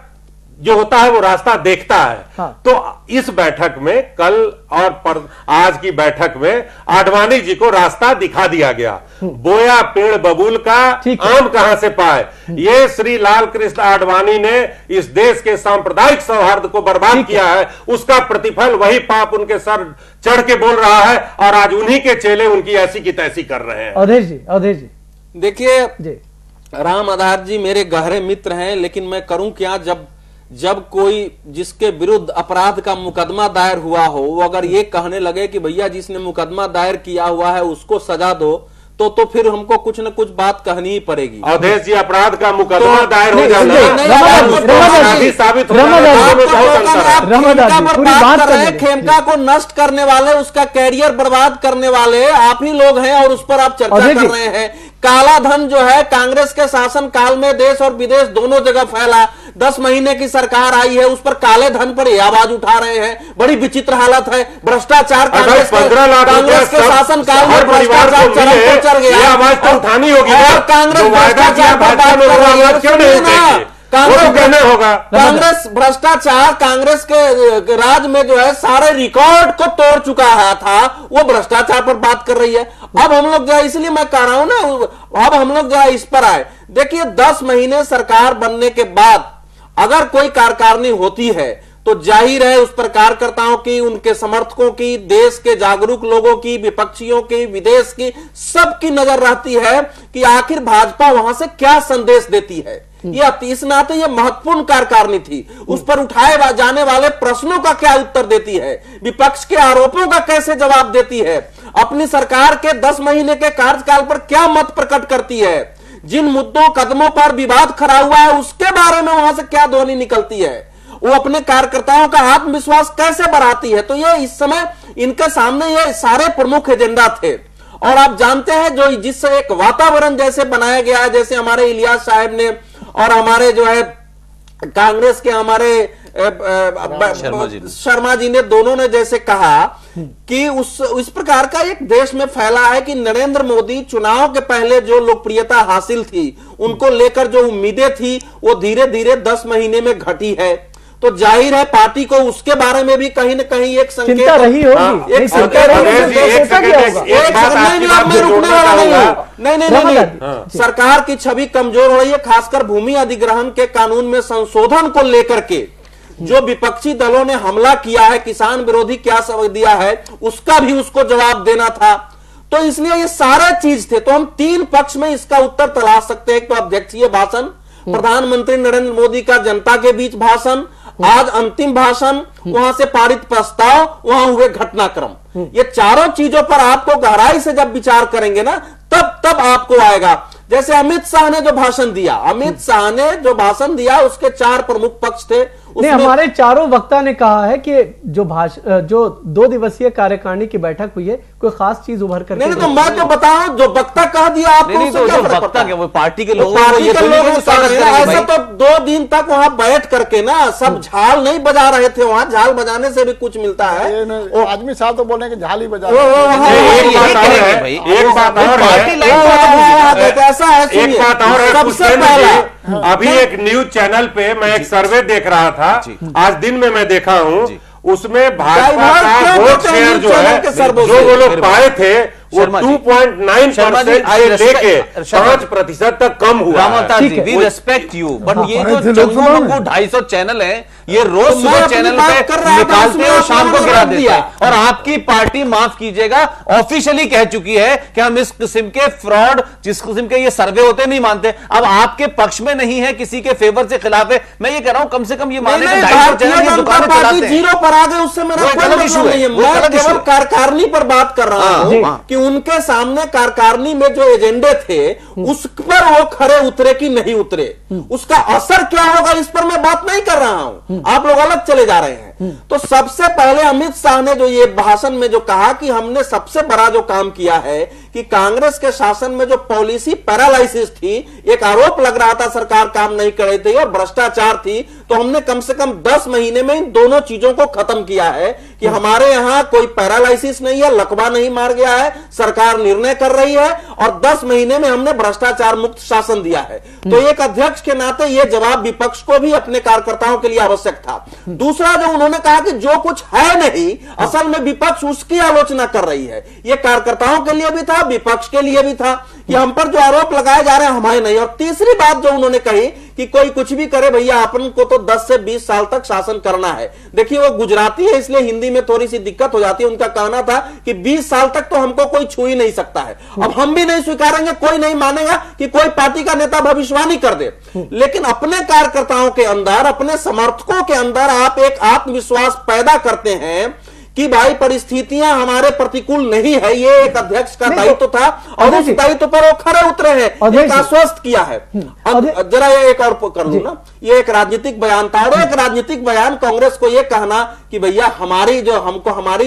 जो होता है वो रास्ता देखता है। हाँ। तो इस बैठक में कल और आज की बैठक में आडवाणी जी को रास्ता दिखा दिया गया। बोया पेड़ बबूल का आम कहां से पाए, ये श्री लाल कृष्ण आडवाणी ने इस देश के सांप्रदायिक सौहार्द को बर्बाद किया है, उसका प्रतिफल वही पाप उनके सर चढ़ के बोल रहा है और आज उन्हीं के चेले उनकी ऐसी की तैसी कर रहे हैं। अवधेश जी देखिए जी, राम आधार जी मेरे गहरे मित्र हैं, लेकिन मैं करूं क्या, जब कोई जिसके विरुद्ध अपराध का मुकदमा दायर हुआ हो, वो अगर ये कहने लगे कि भैया जिसने मुकदमा दायर किया हुआ है उसको सजा दो, तो फिर हमको कुछ न कुछ बात कहनी ही पड़ेगी। अवधेश जी, अपराध का मुकदमा दायर हो जाना साबित हो जाना, खेमका को नष्ट करने वाले, उसका कैरियर बर्बाद करने वाले आप ही लोग हैं और उस पर आप चर्चा कर रहे हैं। काला धन जो है कांग्रेस के शासन काल में देश और विदेश दोनों जगह फैला, 10 महीने की सरकार आई है, उस पर काले धन पर ये आवाज उठा रहे हैं। बड़ी विचित्र हालत है। भ्रष्टाचार कांग्रेस के शासन काल में भ्रष्टाचार चरम पर चढ़ गया, आवाज तो उठानी होगी और कांग्रेस भ्रष्टाचार पर बात कर रही है। क्यों नहीं कांग्रेस भ्रष्टाचार कांग्रेस के राज में जो है सारे रिकॉर्ड को तोड़ चुका है था, वो भ्रष्टाचार पर बात कर रही है। अब हम लोग जो है, इसलिए मैं कह रहा हूं ना, अब हम लोग जो है इस पर आए। देखिए 10 महीने सरकार बनने के बाद अगर कोई कार्यकारिणी होती है तो जाहिर है उस पर कार्यकर्ताओं की, उनके समर्थकों की, देश के जागरूक लोगों की, विपक्षियों की, विदेश की, सबकी नजर रहती है कि आखिर भाजपा वहां से क्या संदेश देती है। ये इस नाते ये महत्वपूर्ण कार्यकारिणी थी, उस पर उठाए जाने वाले प्रश्नों का क्या उत्तर देती है, विपक्ष के आरोपों का कैसे जवाब देती है, अपनी सरकार के 10 महीने के कार्यकाल पर क्या मत प्रकट करती है, जिन मुद्दों कदमों पर विवाद खड़ा हुआ है उसके बारे में वहां से क्या ध्वनि निकलती है, वो अपने कार्यकर्ताओं का आत्मविश्वास कैसे बढ़ाती है। तो ये इस समय इनके सामने ये सारे प्रमुख एजेंडा थे। और आप जानते हैं जो जिससे एक वातावरण जैसे बनाया गया है, जैसे हमारे इलियास साहब ने और हमारे जो है कांग्रेस के हमारे शर्मा जी ने, दोनों ने जैसे कहा कि उस प्रकार का एक देश में फैला है कि नरेंद्र मोदी चुनाव के पहले जो लोकप्रियता हासिल थी, उनको लेकर जो उम्मीदें थी वो धीरे धीरे 10 महीने में घटी है। तो जाहिर है पार्टी को उसके बारे में भी कहीं न कहीं एक संकेत चिंता रही होगी, एक संकेत नहीं, सरकार की छवि कमजोर हो रही है, खासकर भूमि अधिग्रहण के कानून में संशोधन को लेकर के जो विपक्षी दलों ने हमला किया है, किसान विरोधी क्या समझ दिया है, उसका भी उसको जवाब देना था। तो इसलिए ये सारे चीज थे। तो हम 3 पक्ष में इसका उत्तर तलाश सकते हैं। तो अध्यक्षीय भाषण, प्रधानमंत्री नरेंद्र मोदी का जनता के बीच भाषण, आज अंतिम भाषण, वहां से पारित प्रस्ताव, वहां हुए घटनाक्रम, ये चारों चीजों पर आपको गहराई से जब विचार करेंगे ना तब आपको आएगा। जैसे अमित शाह ने जो भाषण दिया, अमित शाह ने जो भाषण दिया उसके 4 प्रमुख पक्ष थे। नहीं, हमारे चारों वक्ता ने कहा है कि जो 2 दिवसीय कार्यकारिणी की बैठक हुई है कोई खास चीज उभर कर नहीं, तो मैं जो बताऊं, जो वक्ता कह दिया आपको, वो पार्टी के लोग ऐसा तो 2 दिन तक वहां बैठ करके ना सब झाल नहीं बजा रहे थे। वहां झाल बजाने से भी कुछ मिलता है। आदमी साहब तो बोल रहे हैं कि झाल ही बजा, एक बात और है, ऐसा है। एक बात और है, सबसे पहले अभी एक न्यूज चैनल पे मैं एक सर्वे देख रहा था, आज दिन में मैं देखा हूं, उसमें भाजपा का वोट शेयर जो है, जो वो लोग पाए थे वो 2.9% से लेके 5% तक कम हुआ। वी रिस्पेक्ट यू, बट ये जो चंगू 250 चैनल है, ये रोज सुबह चैनल पे निकालते हैं और शाम को गिरा देते हैं। और आपकी पार्टी, माफ कीजिएगा, ऑफिशियली कह चुकी है कि हम इस किस्म के फ्रॉड, जिस किस्म के ये सर्वे होते नहीं मानते। अब आपके पक्ष में नहीं है, किसी के फेवर से खिलाफ है। मैं ये कह रहा हूं कम से कम ये माने कि 250 चैनल ये दुकानें चलाते हैं। जीरो पर आ गए, उससे मेरा कोई मतलब नहीं है। मैं केवल कार्यकारिणी पर बात कर रहा हूं कि उनके सामने कार्यकारिणी में जो एजेंडे थे उस पर वो खरे उतरे कि नहीं उतरे, उसका असर क्या होगा, इस पर मैं बात नहीं कर रहा हूं। आप लोग अलग चले जा रहे हैं। तो सबसे पहले अमित शाह ने जो ये भाषण में जो कहा कि हमने सबसे बड़ा जो काम किया है कि कांग्रेस के शासन में जो पॉलिसी पैरालाइसिस थी, एक आरोप लग रहा था सरकार काम नहीं कर रही थी और भ्रष्टाचार थी, तो हमने कम से कम 10 महीने में इन दोनों चीजों को खत्म किया है कि हमारे यहां कोई पैरालाइसिस नहीं है, लकवा नहीं मार गया है, सरकार निर्णय कर रही है और 10 महीने में हमने भ्रष्टाचार मुक्त शासन दिया है। तो एक अध्यक्ष के नाते यह जवाब विपक्ष को भी अपने कार्यकर्ताओं के लिए आवश्यक था। दूसरा जो उन्होंने कहा कि जो कुछ है नहीं, असल में विपक्ष उसकी आलोचना कर रही है। यह कार्यकर्ताओं के लिए भी था, विपक्ष के लिए भी था कि हम पर जो आरोप लगाए जा रहे हैं हमारे नहीं। और तीसरी बात जो उन्होंने कही कि कोई कुछ भी करे भैया, अपन को तो 10 से 20 साल तक शासन करना है। देखिए वो गुजराती है इसलिए हिंदी में थोड़ी सी दिक्कत हो जाती है। उनका कहना था कि 20 साल तक तो हमको कोई छू ही नहीं सकता है। अब हम भी नहीं स्वीकारेंगे, कोई नहीं मानेगा कि कोई पार्टी का नेता भविष्यवाणी कर दे, लेकिन अपने कार्यकर्ताओं के अंदर, अपने समर्थकों के अंदर आप एक आत्मविश्वास पैदा करते हैं कि भाई परिस्थितियां हमारे प्रतिकूल नहीं है। ये एक अध्यक्ष का दायित्व था और उस दायित्व पर वो खरे उतरे हैं, एक आश्वस्त किया है। अब जरा ये एक और कर लूं ना, ये एक राजनीतिक बयान था और एक राजनीतिक बयान कांग्रेस को ये कहना कि भैया हमारी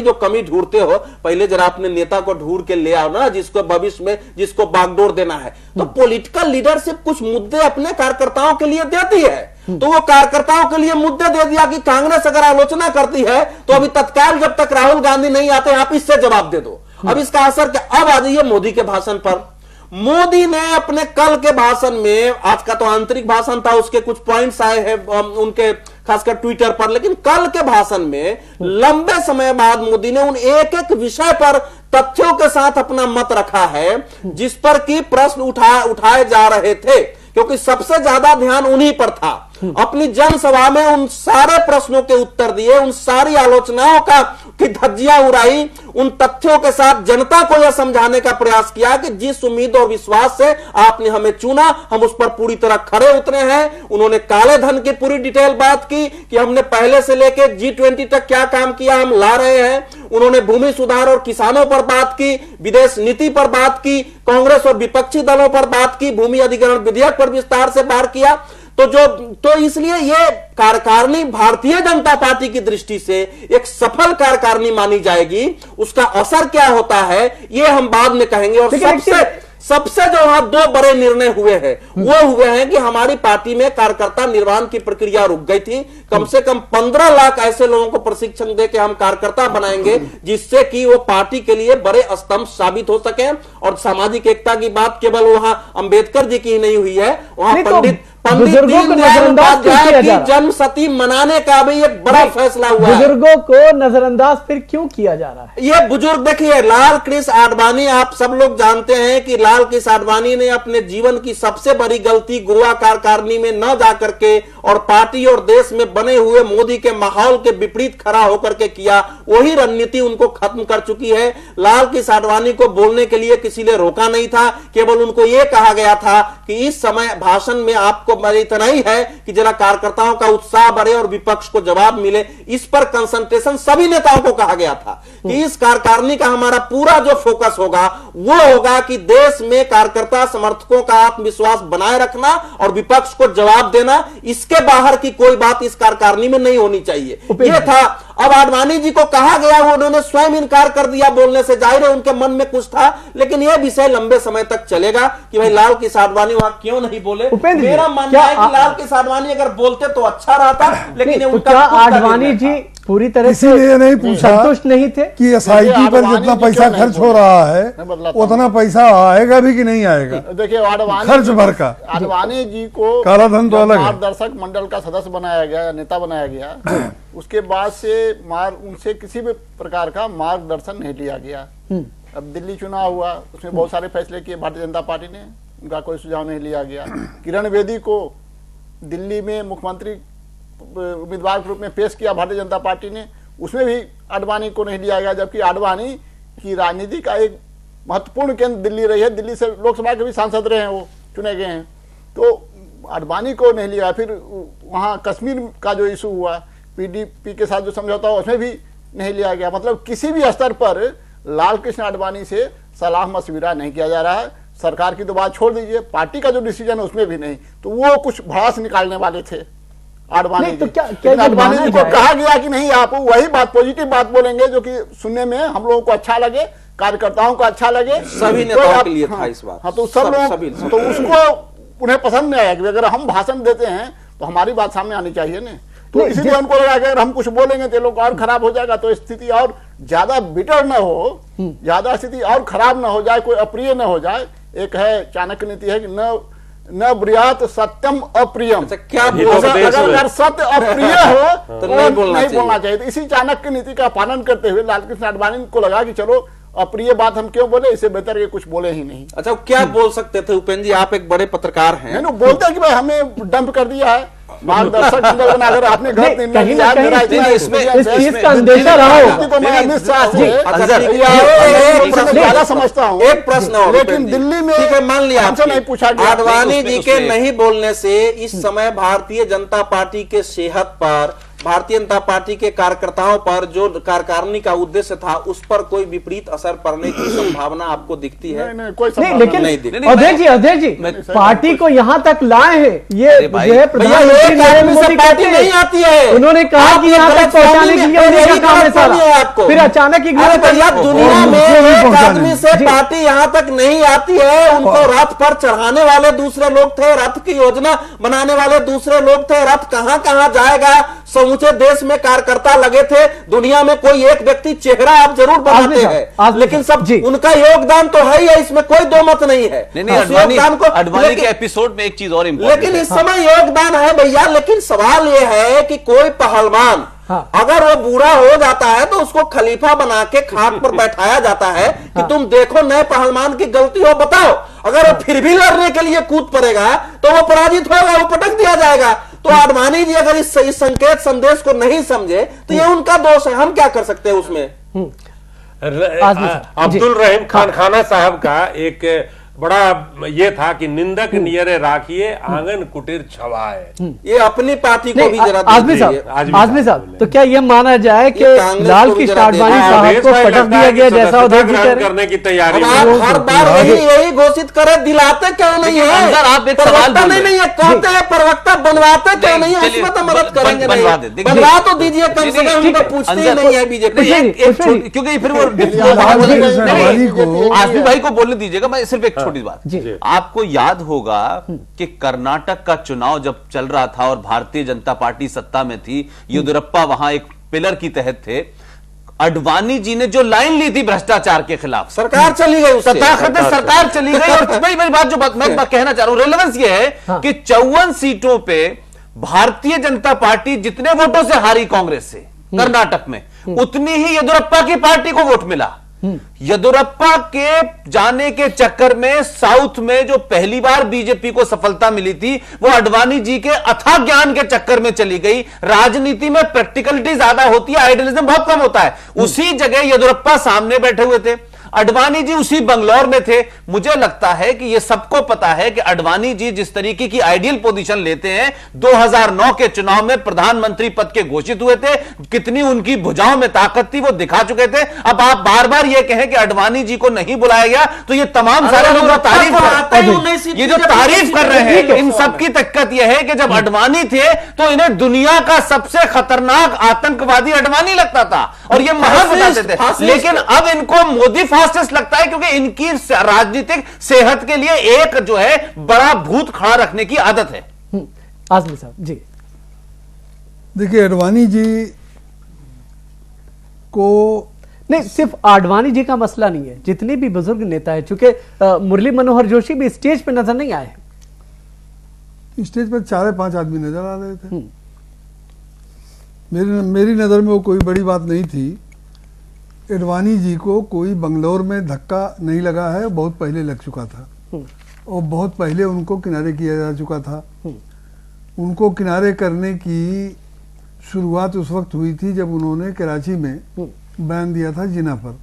जो कमी ढूंढते हो, पहले जरा अपने नेता को ढूंढ के ले आओ ना, जिसको भविष्य में जिसको बागडोर देना है। तो पॉलिटिकल लीडरशिप कुछ मुद्दे अपने कार्यकर्ताओं के लिए देती है, तो वो कार्यकर्ताओं के लिए मुद्दे दे दिया कि कांग्रेस अगर आलोचना करती है तो अभी तत्काल जब तक राहुल गांधी नहीं आते आप इससे जवाब दे दो। अब इसका असर क्या? अब आ जाइए मोदी के भाषण पर। मोदी ने अपने कल के भाषण में, आज का तो आंतरिक भाषण था, उसके कुछ पॉइंट्स आए हैं उनके खासकर ट्विटर पर, लेकिन कल के भाषण में लंबे समय बाद मोदी ने उन एक एक विषय पर तथ्यों के साथ अपना मत रखा है जिस पर कि प्रश्न उठाए जा रहे थे, क्योंकि सबसे ज्यादा ध्यान उन्हीं पर था। अपनी जनसभा में उन सारे प्रश्नों के उत्तर दिए, उन सारी आलोचनाओं की धज्जियां उड़ाई, उन तथ्यों के साथ जनता को यह समझाने का प्रयास किया कि जिस उम्मीद और विश्वास से आपने हमें चुना, हम उस पर पूरी तरह खरे उतरे हैं। उन्होंने काले धन की पूरी डिटेल बात की कि हमने पहले से लेकर G20 तक क्या काम किया, हम ला रहे हैं। उन्होंने भूमि सुधार और किसानों पर बात की, विदेश नीति पर बात की, कांग्रेस और विपक्षी दलों पर बात की, भूमि अधिग्रहण विधेयक पर विस्तार से बात किया। तो इसलिए ये कार्यकारिणी भारतीय जनता पार्टी की दृष्टि से एक सफल कार्यकारिणी मानी जाएगी। उसका असर क्या होता है ये हम बाद में कहेंगे। और सबसे जो वहां 2 बड़े निर्णय हुए हैं वो हुए हैं कि हमारी पार्टी में कार्यकर्ता निर्माण की प्रक्रिया रुक गई थी। कम से कम 15 लाख ऐसे लोगों को प्रशिक्षण दे के हम कार्यकर्ता बनाएंगे जिससे कि वो पार्टी के लिए बड़े स्तंभ साबित हो सके। और सामाजिक एकता की बात केवल वहां अंबेडकर जी की ही नहीं हुई है, वहां पंडित दीनदयाल उपाध्याय की जन्म शती मनाने का भी एक बड़ा फैसला हुआ है। बुजुर्गों को नजरअंदाज फिर क्यों किया जा रहा है? ये बुजुर्ग देखिए, लाल कृष्ण आडवाणी, आप सब लोग जानते हैं कि लाल कृष्ण आडवाणी ने अपने जीवन की सबसे बड़ी गलती गोवा कार्यकारिणी में न जाकर के और पार्टी और देश में बने हुए मोदी के माहौल के विपरीत खड़ा होकर के किया। वही रणनीति उनको खत्म कर चुकी है। लाल कृष्ण आडवाणी को बोलने के लिए किसी ने रोका नहीं था, केवल उनको यह कहा गया था कि इस समय भाषण में आपको इतना ही है कि जरा कार्यकर्ताओं का उत्साह बढ़े और विपक्ष को जवाब मिले। इस पर कंसंट्रेशन सभी नेताओं को कहा गया था कि इस कार्यकारिणी का हमारा पूरा जो फोकस होगा वो होगा कि देश में कार्यकर्ता समर्थकों का आत्मविश्वास बनाए रखना और विपक्ष को जवाब देना। इसके बाहर की कोई बात इस कार्यकारिणी में नहीं होनी चाहिए, यह था। अब आडवाणी जी को कहा गया, वो उन्होंने स्वयं इनकार कर दिया बोलने से। जाहिर है उनके मन में कुछ था, लेकिन यह विषय लंबे समय तक चलेगा कि भाई लाल कृष्ण आडवाणी वहां क्यों नहीं बोले। मेरा मानना है कि लाल कृष्ण आडवाणी अगर बोलते तो अच्छा रहता, लेकिन उनका आडवाणी जी पूरी तरह से इसीलिए नहीं पूछा, संतुष्ट नहीं थे कि SIT पर जितना पैसा खर्च हो रहा है उतना पैसा आएगा भी कि नहीं आएगा। देखिए आडवाणी खर्च भर का, आडवाणी जी को काला धन तो अलग है, मार्गदर्शक मंडल का सदस्य बनाया गया, नेता बनाया गया। उसके बाद से उनसे किसी भी प्रकार का मार्गदर्शन नहीं लिया गया। अब दिल्ली चुनाव हुआ, उसमें बहुत सारे फैसले किए भारतीय जनता पार्टी ने, उनका कोई सुझाव नहीं लिया गया। किरण बेदी को दिल्ली में मुख्यमंत्री उम्मीदवार के रूप में पेश किया भारतीय जनता पार्टी ने, उसमें भी आडवाणी को नहीं लिया गया, जबकि आडवाणी की राजनीति का एक महत्वपूर्ण केंद्र दिल्ली रही है। दिल्ली से लोकसभा के भी सांसद रहे हैं, वो चुने गए हैं, तो आडवाणी को नहीं लिया। फिर वहाँ कश्मीर का जो इशू हुआ, PDP के साथ जो समझौता हुआ, उसमें भी नहीं लिया गया। मतलब किसी भी स्तर पर लाल कृष्ण आडवाणी से सलाह मशविरा नहीं किया जा रहा है। सरकार की तो बात छोड़ दीजिए, पार्टी का जो डिसीजन है उसमें भी नहीं। तो वो कुछ भड़ास निकालने वाले थे, आडवाणी नहीं, तो जी। क्या लेकिन आडवाणी जी को जाए? कहा गया कि नहीं, आप वही बात, पॉजिटिव बात बोलेंगे जो कि सुनने में हम लोगों को अच्छा लगे, कार्यकर्ताओं को अच्छा लगे। सभी तो नेताओं आप- के लिए था हाँ, इस बात। हाँ, तो सब सभी- लोग, तो उसको उन्हें पसंद नहीं आया कि अगर हम भाषण देते हैं तो हमारी बात सामने आनी चाहिए ना। तो नहीं, इसीलिए उनको लगा कि अगर हम कुछ बोलेंगे तो लोग और खराब हो जाएगा, तो स्थिति और ज्यादा बिटर न हो, ज्यादा स्थिति और खराब न हो जाए, कोई अप्रिय न हो जाए। एक है चाणक्य नीति है कि न ब्रियात सत्यम अप्रियम। अच्छा, क्या ये तो अगर देश में- अगर सत्य अप्रिय हो तो नहीं बोलना चाहिए। तो इसी चाणक्य नीति का पालन करते हुए लालकृष्ण आडवाणी को लगा कि चलो अप्रिय बात हम क्यों बोले, इससे बेहतर कि कुछ बोले ही नहीं। अच्छा, क्या बोल सकते थे उपेंद्र जी, आप एक बड़े पत्रकार हैं। नहीं, बोलते हैं कि भाई हमें डंप कर दिया है, मार्गदर्शक मंडल बना, अगर आपने नहीं, गलत निर्णय कहीं लिया ना है, कहीं मेरा इसमें- इतना इसमें experience इस है, चीज का अंदेशा रहा होगा। तो मैं अमित शाह से अच्छा, ठीक है, मैं ज्यादा समझता हूँ। एक प्रश्न और लेकिन उपेंद्र जी। दिल्ली में ठीक है, मान लिया हमसे आपकी। नहीं पूछा गया। आडवाणी जी के उसमें- नहीं बोलने से इस समय भारतीय जनता पार्टी के सेहत पर, भारतीय जनता पार्टी के कार्यकर्ताओं पर जो कार्यकारिणी का उद्देश्य था उस पर कोई विपरीत असर पड़ने की संभावना आपको दिखती है? नहीं, कोई नहीं, संभावना लेकिन नहीं दिख- नहीं, अध्यक्ष जी पार्टी को यहाँ तक लाए हैं, ये अरे भाई, जो है भैया, प्रधानमंत्री एक नरेंद्र आदमी से मोदी पार्टी कहते नहीं हैं। आती है। उन्होंने कहा आप कि ये यहाँ तक गलतफहमी पहुंचाने के लिए है, उनका यही काम है गलतफहमी है सारा, आपको। फिर अचानक इग्नोर अरे कर भैया, दिया। दुनिया में मुझे भी एक पहुंचाने आदमी में। से पार्टी यहाँ तक नहीं आती है, उनको रथ पर चढ़ाने वाले दूसरे लोग थे, रथ की योजना बनाने वाले दूसरे लोग थे, रथ कहां कहां जाएगा, समूचे देश में कार्यकर्ता लगे थे। दुनिया में कोई एक व्यक्ति चेहरा आप जरूर बनाते हैं, लेकिन सब उनका योगदान तो है ही है, इसमें कोई दो मत नहीं है। नहीं, उस योगदान को अडवाणी के एपिसोड में एक चीज और इम्पोर्टेंट लेकिन इस समय योगदान है भैया, लेकिन सवाल यह है कि कोई पहलवान अगर वो बूढ़ा हो जाता है तो उसको खलीफा बना के खाट पर बैठाया जाता है कि तुम देखो नए पहलवान की गलती हो बताओ। अगर वो फिर भी लड़ने के लिए कूद पड़ेगा तो वो पराजित होगा, वो पटक दिया जाएगा। तो आडवाणी जी अगर इस संकेत संदेश को नहीं समझे तो ये उनका दोष है, हम क्या कर सकते हैं उसमें। अब्दुल रहीम खान खाना साहब का एक बड़ा ये था कि निंदक नियरे राखिए आंगन कुटीर छवाए। ये अपनी पार्टी को भी जरा आजमी देखिए। साहब तो क्या ये माना जाए कि कांग्रेस लाल को भी कृष्ण जरा आडवाणी देखिए। साहब को पटक दिया गया, जैसा उद्धव जी कह रहे हैं? करने की तैयारी अब आप हर बार यही घोषित करे, दिलाते क्यों नहीं है? अंदर आप एक सवाल प्रवक्ता बोल नहीं रहे नहीं है, कहते हैं प्रवक्ता, बनवाते क्यों नहीं है? चलिए, उसमें तो मदद करेंगे बनवा नहीं, दे, बनवा तो दीजिए कम से कम, हम ठीक तो है, पूछते ही अंदर- नहीं है बीजेपी। क्योंकि फिर वो आडवाणी को आसिफ भाई को बोलने दीजिएगा, मैं सिर्फ एक छोटी बात। जी। आपको याद होगा कि कर्नाटक का चुनाव जब चल रहा था और भारतीय जनता पार्टी सत्ता में थी, येदियुरप्पा वहां एक पिलर की तहत थे, अडवाणी जी ने जो लाइन ली थी भ्रष्टाचार के खिलाफ, सरकार चली गई उससे। तथाकथित सरकार चली गई। और मेरी बात जो मैं कहना चाह रहा हूं, रेलेवेंस ये है कि 54 सीटों पे भारतीय जनता पार्टी जितने वोटों से हारी कांग्रेस से कर्नाटक में, उतनी ही येदियुरप्पा की पार्टी को वोट मिला। येदियुरप्पा के जाने के चक्कर में साउथ में जो पहली बार बीजेपी को सफलता मिली थी, वो अडवाणी जी के अथाह ज्ञान के चक्कर में चली गई। राजनीति में प्रैक्टिकलिटी ज्यादा होती है, आइडियलिज्म बहुत कम होता है। उसी जगह येदियुरप्पा सामने बैठे हुए थे, अडवाणी जी उसी बंगलौर में थे। मुझे लगता है कि यह सबको पता है कि अडवाणी जी जिस तरीके की आइडियल पोजीशन लेते हैं, 2009 के चुनाव में प्रधानमंत्री पद के घोषित हुए थे, कितनी उनकी भुजाओं में ताकत थी वो दिखा चुके थे। अब आप बार बार यह कहें कि अडवाणी जी को नहीं बुलाया गया, तो ये तमाम सारे लोग जो तारीफ ये जो तारीफ कर रहे हैं, इन सबकी दिक्कत यह है कि जब अडवाणी थे तो इन्हें दुनिया का सबसे खतरनाक आतंकवादी अडवाणी लगता था और ये महान बताते थे। लेकिन अब इनको मोदी फास्टेस्ट लगता है क्योंकि इनकी राजनीतिक सेहत के लिए एक जो है बड़ा भूत खड़ा रखने की आदत है। आजमी साहब जी, देखिए अडवाणी जी को नहीं सिर्फ आडवाणी जी का मसला नहीं है, जितने भी बुजुर्ग नेता है, चूंकि मुरली मनोहर जोशी भी स्टेज पे नजर नहीं आए, स्टेज पर 4-5 आदमी नजर आ रहे थे। मेरी नज़र में वो कोई बड़ी बात नहीं थी। अडवाणी जी को कोई बंगलौर में धक्का नहीं लगा है, बहुत पहले लग चुका था और बहुत पहले उनको किनारे किया जा चुका था। उनको किनारे करने की शुरुआत उस वक्त हुई थी जब उन्होंने कराची में बयान दिया था जिना पर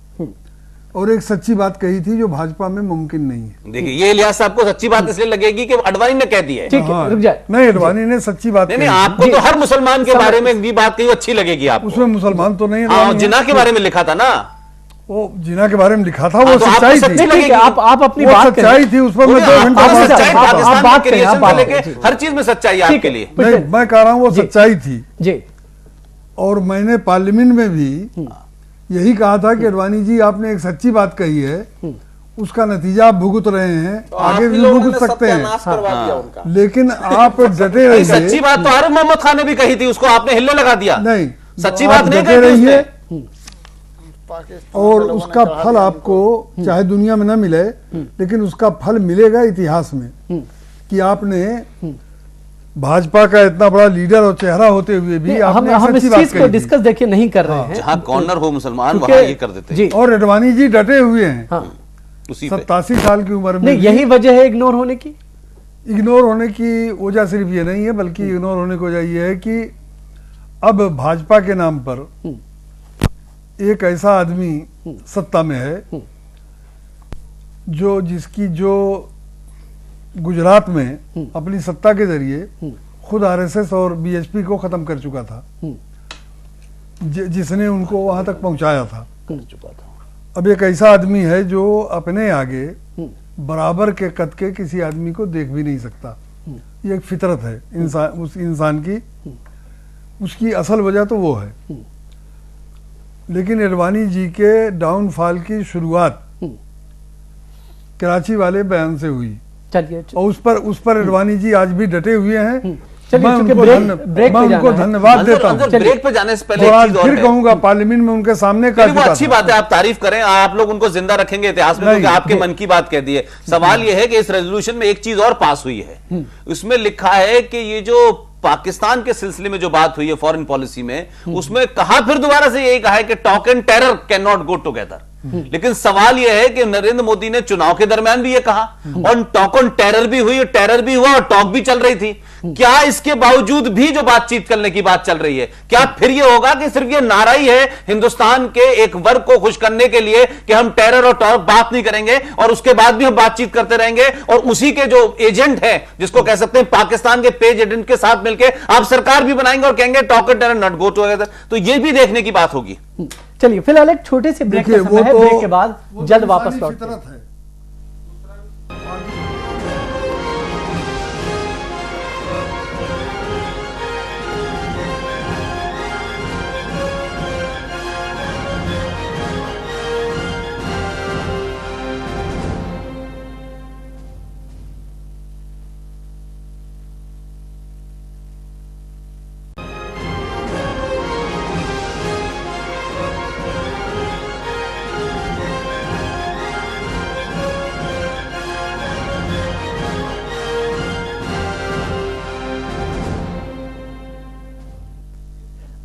और एक सच्ची बात कही थी जो भाजपा में मुमकिन नहीं है। देखिए ये लिहाज आपको सच्ची बात इसलिए लगेगी कि अडवाणी ने कह दी है। ठीक है, रुक जाए। नहीं, अडवाणी ने सच्ची बात नहीं, कही। आपको तो हर मुसलमान के बारे में भी बात कही अच्छी लगेगी आपको। उसमें मुसलमान तो नहीं, हाँ, जिना के बारे में लिखा था ना। वो जिना के बारे में लिखा था वो तो आपको सच्चाई सच्ची थी। लगेगी? आप अपनी वो बात सच्चाई थी, उस पर मैं 2 घंटा आप बात सच्चाई, कर सकता था। पाकिस्तान बात के करें, क्रिएशन आप से बात लेके करें। हर चीज में सच्चाई है आपके लिए। नहीं, मैं कह रहा हूँ वो जी। सच्चाई थी। जी और मैंने पार्लियामेंट में भी यही कहा था कि अडवाणी जी आपने एक सच्ची बात कही है, उसका नतीजा आप भुगत रहे हैं, तो आगे आप ही भी लोगों भुगत ने सकते हैं, सत्यानाश करवा दिया उनका। लेकिन आप डटे नहीं, सच्ची रहिए। बात तो आरिफ मोहम्मद खान ने भी कही थी, उसको आपने हिल्ले लगा दिया। नहीं, सच्ची आप बात नहीं डटे कही थी रहिए उसने। पाकिस्तान और के लोगों ने उसका कहा फल भी आपको चाहे दुनिया में न मिले, लेकिन उसका फल मिलेगा इतिहास में कि आपने भाजपा का इतना बड़ा लीडर और चेहरा होते हुए भी हम आपने इस सच्ची बात चीज को कही थी। डिस्कस देखिए नहीं कर रहे हैं जहां कॉर्नर हो मुसलमान क्योंकि- वहां ये कर देते हैं। जी और अडवाणी जी डटे हुए हैं हाँ उसी पे 87 साल की उम्र में नहीं, भी। यही वजह है इग्नोर होने की। इग्नोर होने की वजह सिर्फ ये नहीं है, बल्कि इग्नोर होने की वजह ये है कि अब भाजपा के नाम पर एक ऐसा आदमी सत्ता में है जिसकी गुजरात में अपनी सत्ता के जरिए खुद आरएसएस और बीएचपी को खत्म कर चुका था, जिसने उनको वहां तक पहुंचाया था। अब एक ऐसा आदमी है जो अपने आगे बराबर के कद के किसी आदमी को देख भी नहीं सकता। ये एक फितरत है उस इंसान की, उसकी असल वजह तो वो है। लेकिन अडवाणी जी के डाउनफॉल की शुरुआत कराची वाले बयान से हुई चलिए और उस पर अडवाणी जी आज भी डटे हुए हैं। चलिए, मैं चूंकि उनको ब्रेक पे जाना है। धन्यवाद देता हूँ। ब्रेक पे जाने से पहले और एक आज चीज और फिर है। कहूंगा पार्लियामेंट में उनके सामने का वो अच्छी बात है, आप तारीफ करें, आप लोग उनको जिंदा रखेंगे इतिहास में, क्योंकि आपके मन की बात कह दी है। सवाल यह है कि इस रेजोल्यूशन में एक चीज और पास हुई है, उसमें लिखा है कि ये जो पाकिस्तान के सिलसिले में जो बात हुई है फॉरेन पॉलिसी में, उसमें कहा फिर दोबारा से यही कहा है कि talk and terror can not go together. लेकिन सवाल यह है कि नरेंद्र मोदी ने चुनाव के दरमियान भी यह कहा, और टॉक ऑन टेरर भी हुई, टेरर भी हुआ और टॉक भी चल रही थी। क्या इसके बावजूद भी जो बातचीत करने की बात चल रही है, क्या फिर यह होगा कि सिर्फ यह नारा ही है हिंदुस्तान के एक वर्ग को खुश करने के लिए कि हम टेरर और टॉक बात नहीं करेंगे, और उसके बाद भी हम बातचीत करते रहेंगे, और उसी के जो एजेंट है, जिसको कह सकते हैं पाकिस्तान के पेज एजेंट के साथ मिलकर आप सरकार भी बनाएंगे और कहेंगे talk and terror not go together. तो यह भी देखने की बात होगी। चलिए फिलहाल एक छोटे से ब्रेक का समय है, ब्रेक के बाद जल्द वापस लौटते हैं। है।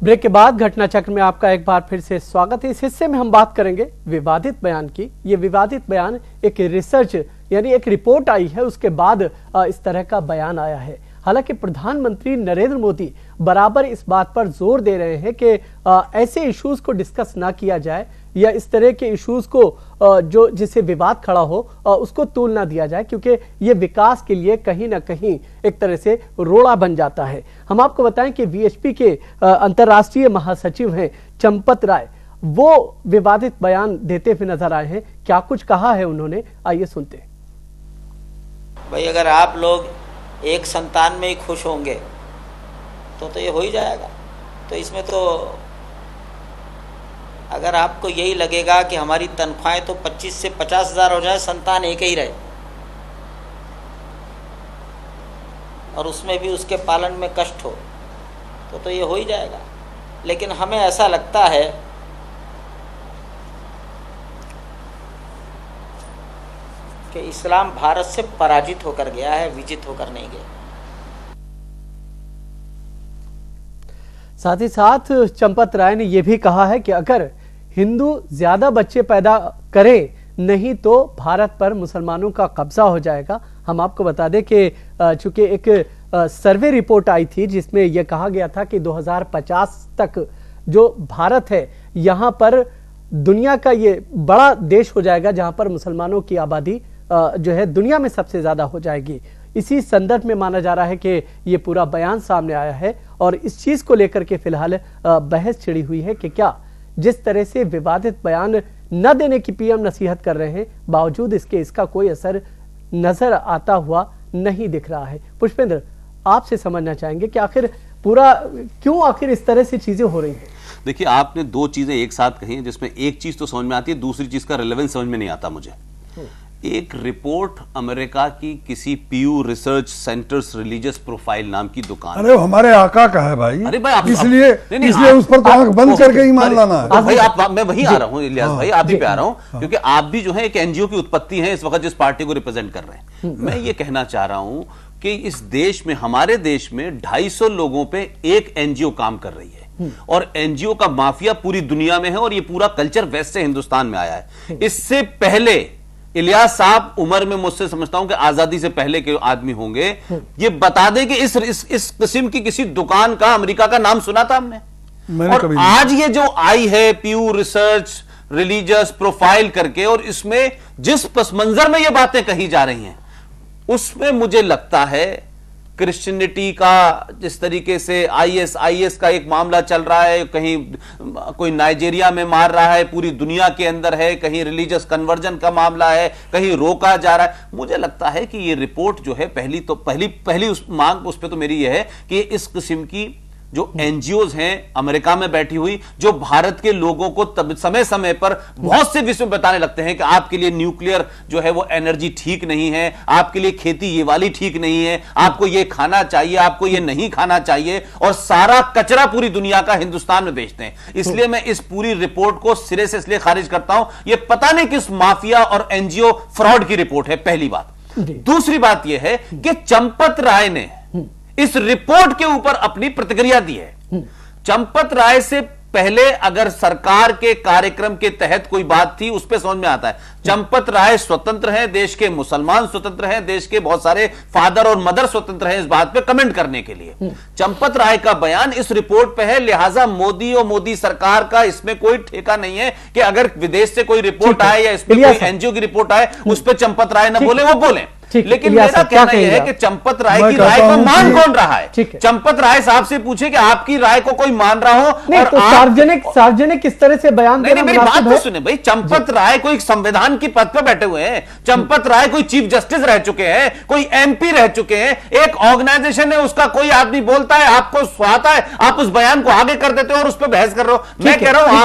ब्रेक के बाद घटना चक्र में आपका एक बार फिर से स्वागत है। इस हिस्से में हम बात करेंगे विवादित बयान की। ये विवादित बयान एक रिसर्च यानी एक रिपोर्ट आई है, उसके बाद इस तरह का बयान आया है। हालांकि प्रधानमंत्री नरेंद्र मोदी बराबर इस बात पर जोर दे रहे हैं कि ऐसे इश्यूज को डिस्कस ना किया जाए, या इस तरह के इश्यूज को जो जिससे विवाद खड़ा हो उसको तूल ना दिया जाए, क्योंकि ये विकास के लिए कहीं ना कहीं एक तरह से रोड़ा बन जाता है। हम आपको बताएं कि वीएचपी के अंतर्राष्ट्रीय महासचिव हैं चंपत राय, वो विवादित बयान देते हुए नजर आए हैं। क्या कुछ कहा है उन्होंने, आइए सुनते हैं। भाई अगर आप लोग एक संतान में ही खुश होंगे तो ये हो ही जाएगा। तो इसमें तो अगर आपको यही लगेगा कि हमारी तनख्वाहें तो 25 से 50 हज़ार हो जाए, संतान एक ही रहे, और उसमें भी उसके पालन में कष्ट हो, तो ये हो ही जाएगा। लेकिन हमें ऐसा लगता है कि इस्लाम भारत से पराजित होकर गया है, विजित होकर नहीं गया। साथ ही साथ चंपत राय ने यह भी कहा है कि अगर हिंदू ज्यादा बच्चे पैदा करें, नहीं तो भारत पर मुसलमानों का कब्जा हो जाएगा। हम आपको बता दें कि चूंकि एक सर्वे रिपोर्ट आई थी जिसमें यह कहा गया था कि 2050 तक जो भारत है यहां पर दुनिया का ये बड़ा देश हो जाएगा जहां पर मुसलमानों की आबादी जो है दुनिया में सबसे ज्यादा हो जाएगी। इसी संदर्भ में माना जा रहा है कि ये पूरा बयान सामने आया है, और इस चीज को लेकर के फिलहाल बहस छिड़ी हुई है कि क्या जिस तरह से विवादित बयान न देने की पीएम नसीहत कर रहे हैं, बावजूद इसके इसका कोई असर नजर आता हुआ नहीं दिख रहा है। पुष्पेंद्र, आपसे समझना चाहेंगे कि आखिर आखिर इस तरह से चीजें हो रही हैं? देखिए, आपने दो चीजें एक साथ कही हैं, जिसमें एक चीज तो समझ में आती है, दूसरी चीज का रिलेवेंस समझ में नहीं आता मुझे। एक रिपोर्ट अमेरिका की किसी Pew research centres religious profile नाम की दुकान, अरे हमारे आका का है भाई, अरे भाई इसलिए उस पर तो आंख बंद करके ही मान लाना है भाई। मैं वही आ रहा हूं इलियास भाई, आप ही पे आ रहा हूं, क्योंकि आप भी जो है एक एनजीओ की उत्पत्ति है इस वक्त जिस पार्टी को रिप्रेजेंट कर रहे हैं। मैं ये कहना चाह रहा हूं कि इस देश में, हमारे देश में 250 लोगों पे एक एनजीओ काम कर रही है, और एनजीओ का माफिया पूरी दुनिया में है, और ये पूरा कल्चर वेस्ट से हिंदुस्तान में आया है। इससे पहले इलियास साहब उम्र में मुझसे समझता हूं कि आजादी से पहले के आदमी होंगे, ये बता दें कि इस किस्म की किसी दुकान का अमेरिका का नाम सुना था हमने? और आज ये जो आई है पीयू रिसर्च रिलीजियस प्रोफाइल करके, और इसमें जिस पस मंजर में ये बातें कही जा रही हैं, उसमें मुझे लगता है क्रिश्चियनिटी का, जिस तरीके से आईएस का एक मामला चल रहा है, कहीं कोई नाइजीरिया में मार रहा है, पूरी दुनिया के अंदर है, कहीं रिलीजियस कन्वर्जन का मामला है, कहीं रोका जा रहा है। मुझे लगता है कि ये रिपोर्ट जो है, पहली उस मांग उस पर तो मेरी यह है कि इस किस्म की जो एनजीओज हैं अमेरिका में बैठी हुई, जो भारत के लोगों को तब समय समय पर बहुत से विषय बताने लगते हैं कि आपके लिए न्यूक्लियर जो है वो एनर्जी ठीक नहीं है, आपके लिए खेती ये वाली ठीक नहीं है, आपको ये खाना चाहिए, आपको ये नहीं खाना चाहिए, और सारा कचरा पूरी दुनिया का हिंदुस्तान में बेचते हैं। इसलिए मैं इस पूरी रिपोर्ट को सिरे से इसलिए खारिज करता हूं, ये पता नहीं किस माफिया और एनजीओ फ्रॉड की रिपोर्ट है, पहली बात। दूसरी बात यह है कि चंपत राय ने इस रिपोर्ट के ऊपर अपनी प्रतिक्रिया दी है। चंपत राय से पहले अगर सरकार के कार्यक्रम के तहत कोई बात थी, उस पर समझ में आता है। चंपत राय स्वतंत्र हैं, देश के मुसलमान स्वतंत्र हैं, देश के बहुत सारे फादर और मदर स्वतंत्र हैं इस बात पे कमेंट करने के लिए। चंपत राय का बयान इस रिपोर्ट पे है, लिहाजा मोदी और मोदी सरकार का इसमें कोई ठेका नहीं है कि अगर विदेश से कोई रिपोर्ट आए या इसमें कोई एनजीओ की रिपोर्ट आए, उस पर चंपत राय न बोले, वो बोले। लेकिन मेरा कहना यह है कि चंपत राय की राय को मान कौन रहा है? चंपत राय साहब से पूछे कि आपकी राय को कोई मान रहा हो, नहीं, और तो सार्वजनिक किस तरह से बयान देना? मेरी बात तो सुने भाई, चंपत राय कोई संविधान की पद पर बैठे हुए हैं, चंपत राय कोई चीफ जस्टिस रह चुके हैं, कोई एमपी रह चुके हैं, एक ऑर्गेनाइजेशन है उसका कोई आदमी बोलता है, आपको सुहाता है, आप उस बयान को आगे कर देते हो और उस पर बहस कर रहे हो। मैं कह रहा हूं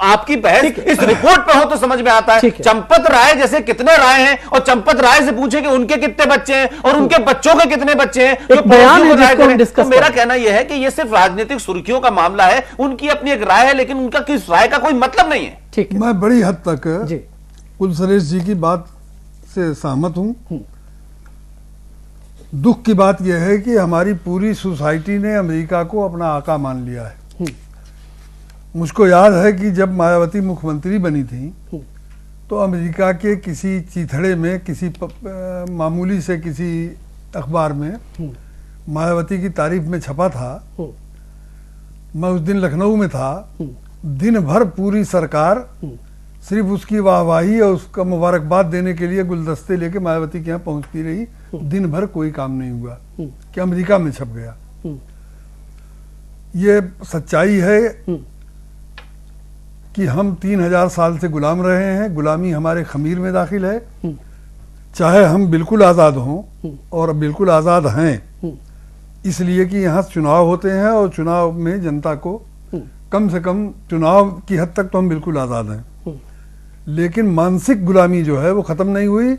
आपकी बहस इस रिपोर्ट पर हो तो समझ में आता है। चंपत राय जैसे कितने राय हैं, और चंपत राय से पूछे कि उनके कितने बच्चे हैं और उनके बच्चों के कितने बच्चे हैं, तो मेरा कहना यह है कि यह सिर्फ राजनीतिक सुर्खियों का मामला है। उनकी अपनी एक राय है, लेकिन उनका किस राय का कोई मतलब नहीं है। ठीक है, मैं बड़ी हद तक कुलसरेश जी की बात से सहमत हूं। दुख की बात यह है कि हमारी पूरी सोसाइटी ने अमेरिका को अपना आका मान लिया है। मुझको याद है कि जब मायावती मुख्यमंत्री बनी थी, तो अमेरिका के किसी चीथड़े में, किसी मामूली से किसी अखबार में मायावती की तारीफ में छपा था। मैं उस दिन लखनऊ में था। दिन भर पूरी सरकार सिर्फ उसकी वाहवाही और उसका मुबारकबाद देने के लिए गुलदस्ते लेके मायावती के यहाँ पहुंचती रही। दिन भर कोई काम नहीं हुआ कि अमेरिका में छप गया। ये सच्चाई है कि हम 3000 साल से गुलाम रहे हैं। गुलामी हमारे खमीर में दाखिल है। चाहे हम बिल्कुल आज़ाद हों, और बिल्कुल आज़ाद हैं, इसलिए कि यहाँ चुनाव होते हैं, और चुनाव में जनता को कम से कम चुनाव की हद तक तो हम बिल्कुल आज़ाद हैं। लेकिन मानसिक गुलामी जो है वो ख़त्म नहीं हुई,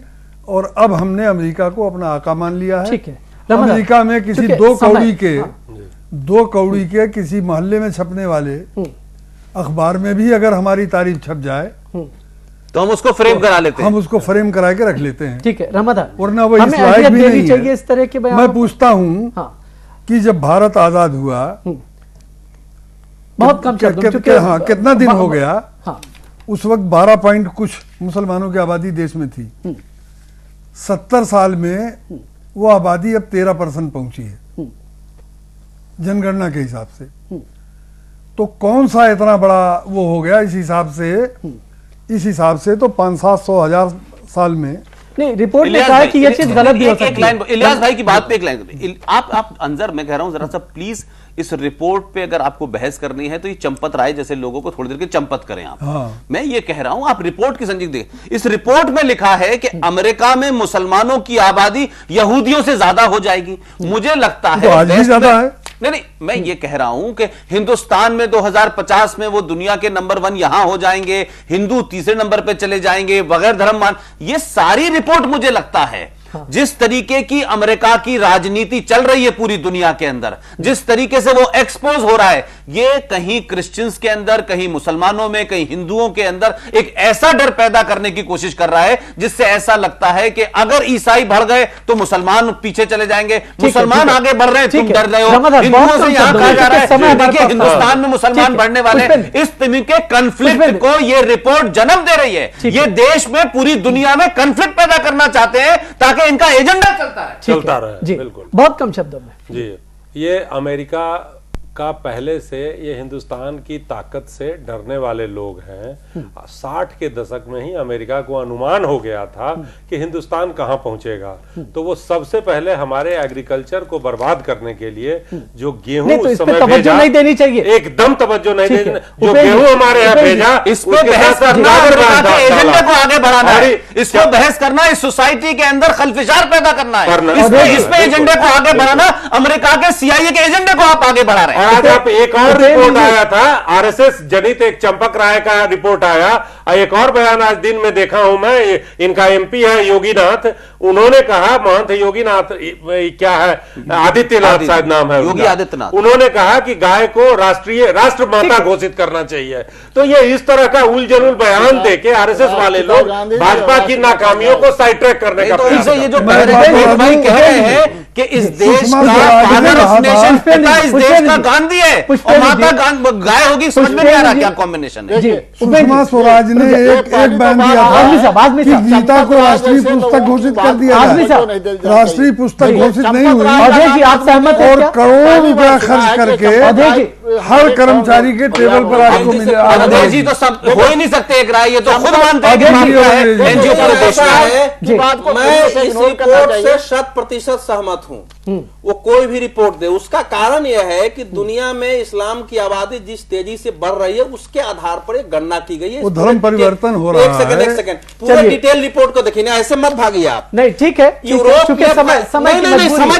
और अब हमने अमेरिका को अपना आका मान लिया है। अमेरिका में किसी दो कौड़ी के किसी मोहल्ले में छपने वाले अखबार में भी अगर हमारी तारीफ छप जाए तो हम उसको फ्रेम करा लेते हैं, हम उसको फ्रेम करा के रख लेते हैं। ठीक है रमजान, वरना वो इस लायक भी नहीं है। इस तरह के मैं पूछता हूँ कि जब भारत आजाद हुआ, बहुत कम कितना दिन हो गया? उस वक्त 12 पॉइंट कुछ मुसलमानों की आबादी देश में थी। 70 साल में वो आबादी अब 13% पहुंची है जनगणना के हिसाब से। तो कौन सा इतना बड़ा वो हो गया? इस हिसाब से तो 500-700 हजार साल में नहीं, रिपोर्ट में कहा है कि ये चीज गलत भी हो सकती है। इलियास भाई की बात पे एक लाइन, आप अंजर, मैं कह रहा हूं जरा सा प्लीज इस रिपोर्ट पे अगर आपको बहस करनी है तो ये चंपत राय जैसे लोगों को थोड़ी देर के चंपत करें आप। हाँ। मैं ये कह रहा हूं आप रिपोर्ट की संजीदगी देखें। इस रिपोर्ट में लिखा है कि अमेरिका में मुसलमानों की आबादी यहूदियों से ज्यादा हो जाएगी। मुझे लगता है तो आज भी ज्यादा है। नहीं, मैं ये कह रहा हूं कि हिंदुस्तान में 2050 में वो दुनिया के नंबर 1 यहां हो जाएंगे, हिंदू तीसरे नंबर पे चले जाएंगे, बगैर धर्म मान, ये सारी रिपोर्ट मुझे लगता है जिस तरीके की अमेरिका की राजनीति चल रही है पूरी दुनिया के अंदर, जिस तरीके से वो एक्सपोज हो रहा है, ये कहीं क्रिश्चियंस के अंदर, कहीं मुसलमानों में, कहीं हिंदुओं के अंदर एक ऐसा डर पैदा करने की कोशिश कर रहा है जिससे ऐसा लगता है कि अगर ईसाई बढ़ गए तो मुसलमान पीछे चले जाएंगे, मुसलमान आगे बढ़ रहे हैं तुम डर रहे हो। हिंदुओं से यहां कहा जा रहा है देखिए हिंदुस्तान में मुसलमान बढ़ने वाले, इस तरह के कंफ्लिक्ट को ये रिपोर्ट जन्म दे रही है। ये देश में पूरी दुनिया में कंफ्लिक्ट पैदा करना चाहते हैं ताकि इनका एजेंडा चलता रहे। बिल्कुल, बहुत कम शब्दों में जी। ये अमेरिका का पहले से ये हिंदुस्तान की ताकत से डरने वाले लोग हैं। 60 के दशक में ही अमेरिका को अनुमान हो गया था कि हिंदुस्तान कहां पहुंचेगा, तो वो सबसे पहले हमारे एग्रीकल्चर को बर्बाद करने के लिए जो गेहूं तो उस समय भेजा, नहीं देनी चाहिए, एकदम तवज्जो नहीं देनी, जो गेहूं हमारे यहाँ भेजा इस पर बहस करना, एजेंडे को आगे बढ़ाना है, इस पर बहस करना, इस सोसाइटी के अंदर खलफिशार पैदा करना है, इस पे एजेंडे को आगे बढ़ाना, अमेरिका के CIA के एजेंडे को आप आगे बढ़ा रहे हैं। आज आप एक और रिपोर्ट आया था RSS जनित, एक चंपक राय का रिपोर्ट आया, एक और बयान आज दिन में देखा हूं मैं, इनका MP है योगीनाथ, उन्होंने कहा, महंत योगीनाथ क्या है, आदित्यनाथ शायद नाम है, योगी आदित्यनाथ, उन्होंने कहा कि गाय को राष्ट्र माता घोषित करना चाहिए। तो ये इस तरह का उलझुल बयान देके RSS वाले लोग भाजपा की नाकामियों को साइड ट्रैक करने का प्रयास कर रहे हैं। ये जो भाई कह रहे हैं कि इस देश का फादर ऑफ नेशन, पिता इस देश का गांधी है और माता गाय होगी, समझ में नहीं आ रहा क्या कॉम्बिनेशन है। सुषमा स्वराज ने एक बयान दिया था कि गीता को राष्ट्रीय पुस्तक घोषित कर दिया जाए, राष्ट्रीय पुस्तक घोषित नहीं हुई आप सहमत हैं? और करोड़ों रुपया खर्च करके हर कर्मचारी के टेबल पर आपको मिले। अजय जी तो सब हो ही नहीं सकते एक राय, ये तो खुद मानते हैं कि NGO का उद्देश्य है। मैं इस रिपोर्ट से 100% सहमत हूं। वो कोई भी रिपोर्ट दे, उसका कारण यह है कि दुनिया में इस्लाम की आबादी जिस तेजी से बढ़ रही है उसके आधार पर एक गणना की गई है। वो धर्म परिवर्तन हो रहा है। एक सेकंड, पूरे डिटेल रिपोर्ट को देखिए, ऐसे मत भागिए आप। नहीं ठीक है, यूरोप के समय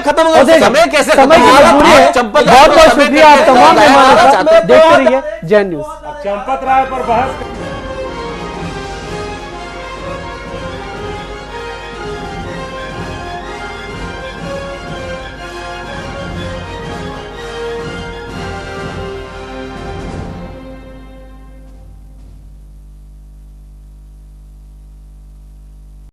खत्म हो गया, समय कैसे समय बहुत बहुत शुक्रिया आप तमाम देखते रहिए जैन न्यूज। चंपत राय पर बहस